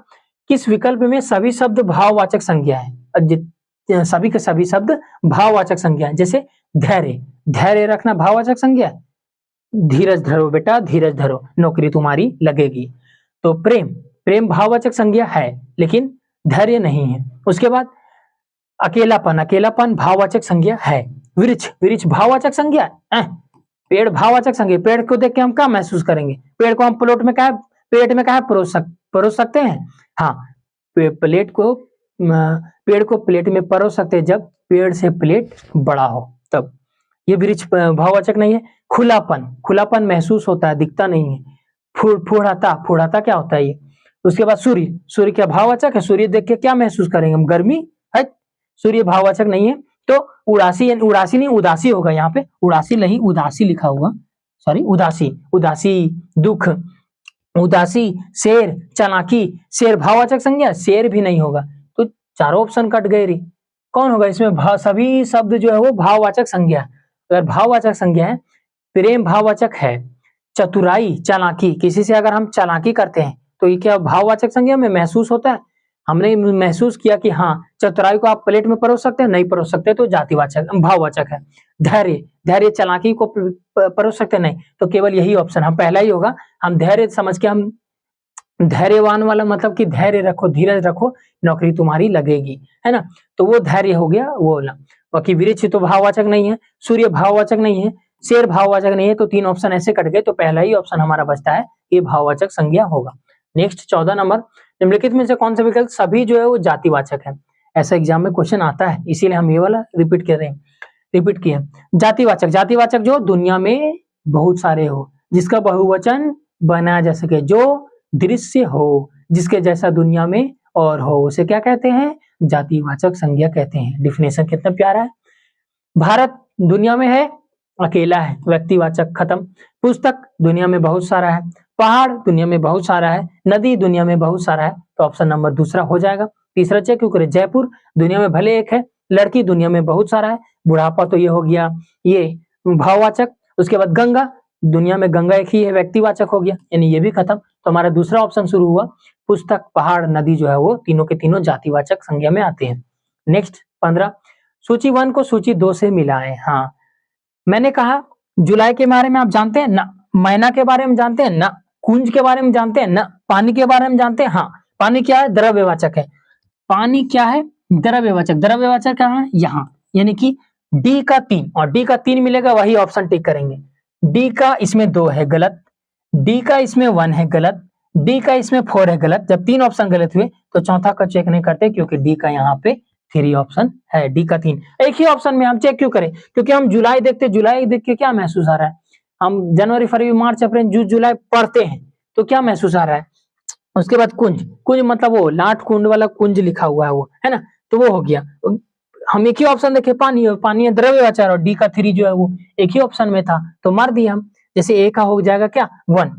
किस विकल्प में सभी शब्द भाववाचक संज्ञा है? सभी के सभी शब्द भाववाचक संज्ञा है। जैसे धैर्य, धैर्य रखना भाववाचक संज्ञा है, धीरज धरो बेटा, धीरज धरो, नौकरी तुम्हारी लगेगी। तो प्रेम, प्रेम भाववाचक संज्ञा है, लेकिन धैर्य नहीं है। उसके बाद अकेलापन, अकेलापन भाववाचक संज्ञा है। वृक्ष, वृक्ष भाववाचक संज्ञा है। पेड़ भाववाचक संज्ञा, पेड़ को देख के हम क्या महसूस करेंगे? पेड़ को हम प्लेट में क्या परोस सकते हैं? हाँ, पेड़ को प्लेट में परोस सकते हैं जब पेड़ से प्लेट बड़ा हो, तब। ये वृक्ष भाववाचक नहीं है। खुलापन, खुलापन महसूस होता है, दिखता नहीं है। फूढ़ाता, फूढ़ाता क्या होता है ये? उसके बाद सूर्य, सूर्य क्या भाववाचक है? सूर्य देख के क्या महसूस करेंगे हम? गर्मी है, सूर्य भाववाचक नहीं है। तो उदासी, उदासी नहीं उदासी होगा यहाँ पे, उदासी नहीं उदासी लिखा हुआ, सॉरी उदासी, उदासी दुख, उदासी। शेर, चालाकी, शेर भाववाचक संज्ञा, शेर भी नहीं होगा, तो चारों ऑप्शन कट गए रे। कौन होगा इसमें? सभी शब्द जो है वो भाववाचक संज्ञा। अगर भाववाचक संज्ञा है, प्रेम भाववाचक है, चतुराई, चालाकी, किसी से अगर हम चालाकी करते हैं तो ये क्या भाववाचक संज्ञा में महसूस होता है? हमने महसूस किया कि हाँ, चतुराई को आप प्लेट में परोस सकते हैं, नहीं परोस सकते, तो जातिवाचक भाववाचक है। धैर्य, धैर्य चालाकी को परोस सकते नहीं, तो केवल यही ऑप्शन हम पहला ही होगा। हम धैर्य समझ के हम धैर्यवान वाला मतलब कि धैर्य रखो, धीरज रखो, नौकरी तुम्हारी लगेगी, है ना, तो वो धैर्य हो गया वो वाला। बाकी वृक्ष तो भाववाचक नहीं है, सूर्य भाववाचक नहीं है, शेर भाववाचक नहीं है, तो 3 ऑप्शन ऐसे कट गए, तो पहला ही ऑप्शन हमारा बचता है, ये भाववाचक संज्ञा होगा। नेक्स्ट 14 नंबर, निम्नलिखित में से कौन सा विकल्प सभी जो है वो जातिवाचक है? ऐसा एग्जाम में क्वेश्चन आता है, इसीलिए हम ये वाला रिपीट कर रहे हैं, रिपीट किए। जातिवाचक, जातिवाचक जो दुनिया में बहुत सारे हो, जिसका बहुवचन बनाया जा सके, जो दृश्य हो, जिसके जैसा दुनिया में और हो, उसे क्या कहते हैं? जातिवाचक संज्ञा कहते हैं। डिफिनेशन कितना प्यारा है। भारत दुनिया में है, अकेला है, व्यक्तिवाचक, खत्म। पुस्तक दुनिया में बहुत सारा है, पहाड़ दुनिया में बहुत सारा है, नदी दुनिया में बहुत सारा है, तो ऑप्शन नंबर दूसरा हो जाएगा। तीसरा चेक क्यों करें? जयपुर दुनिया में भले एक है, लड़की दुनिया में बहुत सारा है, बुढ़ापा तो ये हो गया ये भाववाचक। उसके बाद गंगा, दुनिया में गंगा एक ही है, व्यक्तिवाचक हो गया, यानी ये भी खत्म। तो हमारा दूसरा ऑप्शन शुरू हुआ, पुस्तक, पहाड़, नदी जो है वो तीनों के तीनों जातिवाचक संज्ञा में आते हैं। नेक्स्ट 15, सूची 1 को सूची 2 से मिलाएं। हाँ, मैंने कहा जुलाई के बारे में आप जानते हैं ना, महीना के बारे में जानते हैं ना, कुंज के बारे में जानते हैं ना, पानी के बारे में जानते हैं? हाँ, पानी क्या है? द्रव्यवाचक है। पानी क्या है? द्रव्यवाचक। द्रव्यवाचक कहाँ है? यहाँ, यानी कि डी का 3, और डी का 3 मिलेगा वही ऑप्शन टिक करेंगे। डी का इसमें 2 है, गलत। डी का इसमें 1 है, गलत। डी का इसमें 4 है, गलत। जब 3 ऑप्शन गलत हुए तो चौथा का चेक नहीं करते, क्योंकि डी का यहाँ पे 3 ऑप्शन है, डी का 3 एक ही ऑप्शन में हम चेक क्यों करें? क्योंकि हम जुलाई देखते, जुलाई देख के क्या महसूस आ रहा है? हम जनवरी, फरवरी, मार्च, अप्रैल, जून, जुलाई पढ़ते हैं, तो क्या महसूस आ रहा है? उसके बाद कुंज, कुंज मतलब वो लाट कुंड वाला कुंज लिखा हुआ है वो, है ना, तो वो हो गया। हम एक ही ऑप्शन देखे, पानी, पानी है द्रव्यवाचक, और डी का 3 जो है वो एक ही ऑप्शन में था, तो मार दिया हम। जैसे ए का हो जाएगा क्या? 1,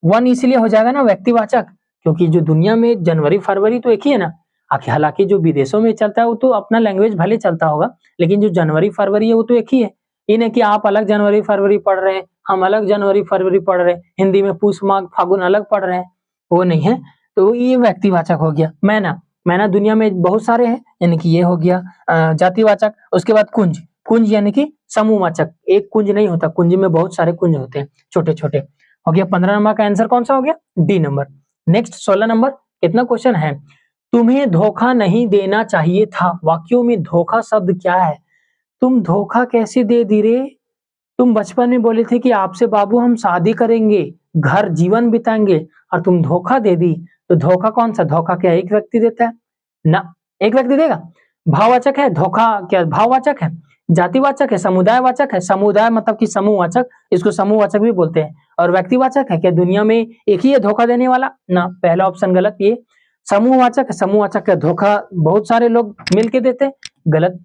वन इसलिए हो जाएगा ना व्यक्तिवाचक, क्योंकि जो दुनिया में जनवरी फरवरी तो एक ही है ना। हालांकि जो विदेशों में चलता है वो तो अपना लैंग्वेज भले चलता होगा, लेकिन जो जनवरी फरवरी है वो तो एक ही है। ये नहीं कि आप अलग जनवरी फरवरी पढ़ रहे हैं, हम अलग जनवरी फरवरी पढ़ रहे हैं, हिंदी में पूस माघ फागुन अलग पढ़ रहे हैं, वो नहीं है। तो ये व्यक्तिवाचक हो गया। मैना, मैना दुनिया में बहुत सारे हैं, यानी कि ये हो गया जातिवाचक। उसके बाद कुंज, कुंज यानी कि समूहवाचक, एक कुंज नहीं होता, कुंज में बहुत सारे कुंज होते हैं छोटे छोटे। हो गया 15 नंबर का आंसर कौन सा हो गया, डी नंबर। नेक्स्ट 16 नंबर, कितना क्वेश्चन है, तुम्हें धोखा नहीं देना चाहिए था। वाक्यों में धोखा शब्द क्या है, तुम धोखा कैसे दे दी रे, तुम बचपन में बोले थे कि आपसे बाबू हम शादी करेंगे, घर जीवन बिताएंगे, और तुम धोखा दे दी। तो धोखा कौन सा, धोखा क्या एक व्यक्ति देता है ना, एक व्यक्ति देगा। भाववाचक है, धोखा क्या भाववाचक है, जातिवाचक है, समुदायवाचक है, समुदाय मतलब कि समूहवाचक, इसको समूहवाचक भी बोलते हैं। और व्यक्तिवाचक है, क्या दुनिया में एक ही है धोखा देने वाला ना, पहला ऑप्शन गलत। ये समूहवाचक है, समूहवाचक का धोखा बहुत सारे लोग मिलके देते हैं, गलत।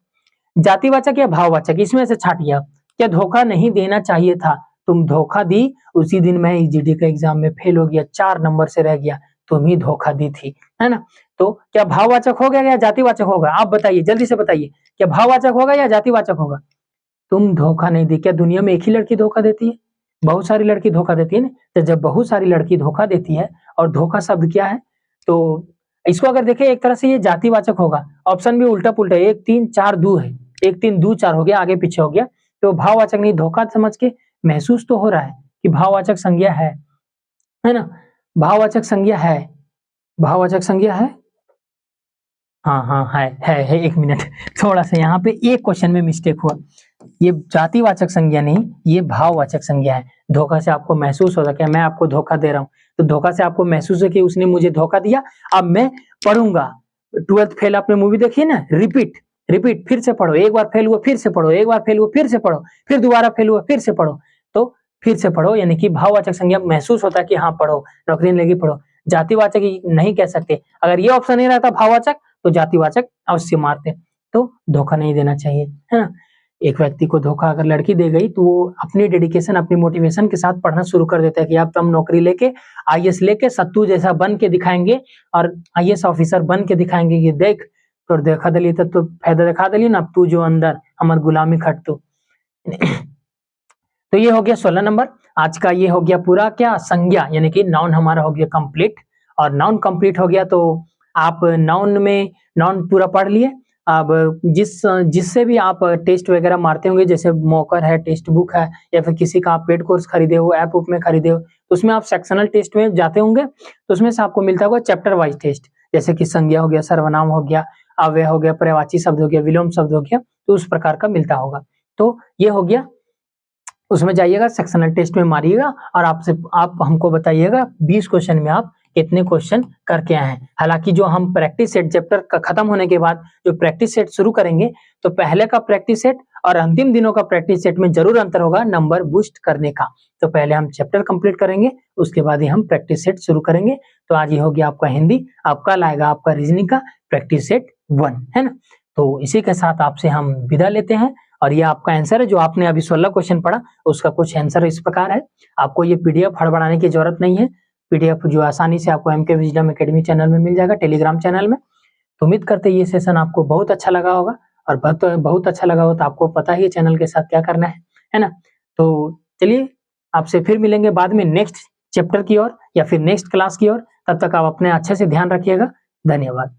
जातिवाचक या भाववाचक, इसमें से छाटिए। क्या धोखा नहीं देना चाहिए था, तुम धोखा दी, उसी दिन मैं ईजीडी का एग्जाम में फेल हो गया, 4 नंबर से रह गया, तुम ही धोखा दी थी, है ना। तो क्या भाववाचक होगा या जातिवाचक होगा, आप बताइए, जल्दी से बताइए, क्या भाववाचक होगा या जातिवाचक होगा। तुम धोखा नहीं दी, क्या दुनिया में एक ही लड़की धोखा देती है, बहुत सारी लड़की धोखा देती है ना। तो जब बहुत सारी लड़की धोखा देती है, और धोखा शब्द क्या है, तो इसको अगर देखें एक तरह से ये जातिवाचक होगा। ऑप्शन भी उल्टा पुल्टा, 1 3 4 2 है, 1 3 2 4 हो गया, आगे पीछे हो गया, तो भाववाचक नहीं, धोखा समझ के महसूस तो हो रहा है कि भाववाचक संज्ञा है ना, भाववाचक संज्ञा है, भाववाचक संज्ञा है, हाँ हाँ है। 1 मिनट, थोड़ा सा यहाँ पे एक क्वेश्चन में मिस्टेक हुआ, ये जातिवाचक संज्ञा नहीं, ये भाववाचक संज्ञा है। धोखा से आपको महसूस होता है, मैं आपको धोखा दे रहा हूँ, तो धोखा से आपको महसूस है कि उसने मुझे धोखा दिया, अब मैं पढ़ूंगा। 12th फेल आपने मूवी देखी है ना, रिपीट रिपीट, फिर से पढ़ो, एक बार फेल हुआ फिर से पढ़ो, एक बार फेल हुआ फिर से पढ़ो, फिर दोबारा फेल हुआ फिर से पढ़ो, तो फिर से पढ़ो, यानी कि भाववाचक संज्ञा महसूस होता है कि हाँ पढ़ो, नौकरी नहीं लगी पढ़ो। जातिवाचक नहीं कह सकते, अगर ये ऑप्शन नहीं रहता भाववाचक, तो जातिवाचक अवश्य मारते। तो धोखा नहीं देना चाहिए, है ना। एक व्यक्ति को धोखा अगर लड़की दे गई, तो वो अपनी डेडिकेशन अपनी मोटिवेशन के साथ पढ़ना शुरू कर देता है कि अब हम नौकरी लेके आईएएस लेके सत्तू जैसा बन के दिखाएंगे, और आईएएस ऑफिसर बन के दिखाएंगे कि देख तोर देखा दिली तो फायदा दिखा दिली ना, तू जो अंदर हमार गुलामी खट तू। तो ये हो गया 16 नंबर आज का, ये हो गया पूरा क्या संज्ञा, यानी कि नाउन हमारा हो गया कंप्लीट। और नाउन कंप्लीट हो गया, तो आप नाउन में नाउन पूरा पढ़ लिए। अब जिससे भी आप टेस्ट वगैरह मारते होंगे, जैसे मॉकर है, टेस्ट बुक है, या फिर किसी का आप पेड कोर्स खरीदे हो, ऐप में खरीदे हो, तो उसमें आप सेक्शनल टेस्ट में जाते होंगे, तो उसमें से आपको मिलता होगा चैप्टर वाइज टेस्ट, जैसे कि संज्ञा हो गया, सर्वनाम हो गया, अव्यय हो गया, पर्यायवाची शब्द हो गया, विलोम शब्द हो गया, तो उस प्रकार का मिलता होगा। तो ये हो गया, उसमें जाइएगा सेक्शनल टेस्ट में मारिएगा, और आप हमको बताइएगा 20 क्वेश्चन में आप कितने क्वेश्चन करके आए हैं। हालांकि जो हम प्रैक्टिस सेट चैप्टर का खत्म होने के बाद जो प्रैक्टिस सेट शुरू करेंगे, तो पहले का प्रैक्टिस सेट और अंतिम दिनों का प्रैक्टिस सेट में जरूर अंतर होगा नंबर बूस्ट करने का। तो पहले हम चैप्टर कंप्लीट करेंगे, उसके बाद ही हम प्रैक्टिस सेट शुरू करेंगे। तो आज ये हो गया आपका हिंदी, आपका लाएगा आपका रीजनिंग का प्रैक्टिस सेट 1, है ना। तो इसी के साथ आपसे हम विदा लेते हैं, और ये आपका आंसर है जो आपने अभी 16 क्वेश्चन पढ़ा, उसका कुछ आंसर इस प्रकार है। आपको ये पीडीएफ हड़बड़ाने की जरूरत नहीं है, पीडीएफ जो आसानी से आपको एमके विजडम एकेडमी चैनल में मिल जाएगा, टेलीग्राम चैनल में। तो उम्मीद करते हैं ये सेशन आपको बहुत अच्छा लगा होगा, और बहुत अच्छा लगा हो तो आपको पता ही है चैनल के साथ क्या करना है ना। तो चलिए आपसे फिर मिलेंगे बाद में नेक्स्ट चैप्टर की ओर या फिर नेक्स्ट क्लास की ओर। तब तक आप अपने अच्छे से ध्यान रखिएगा। धन्यवाद।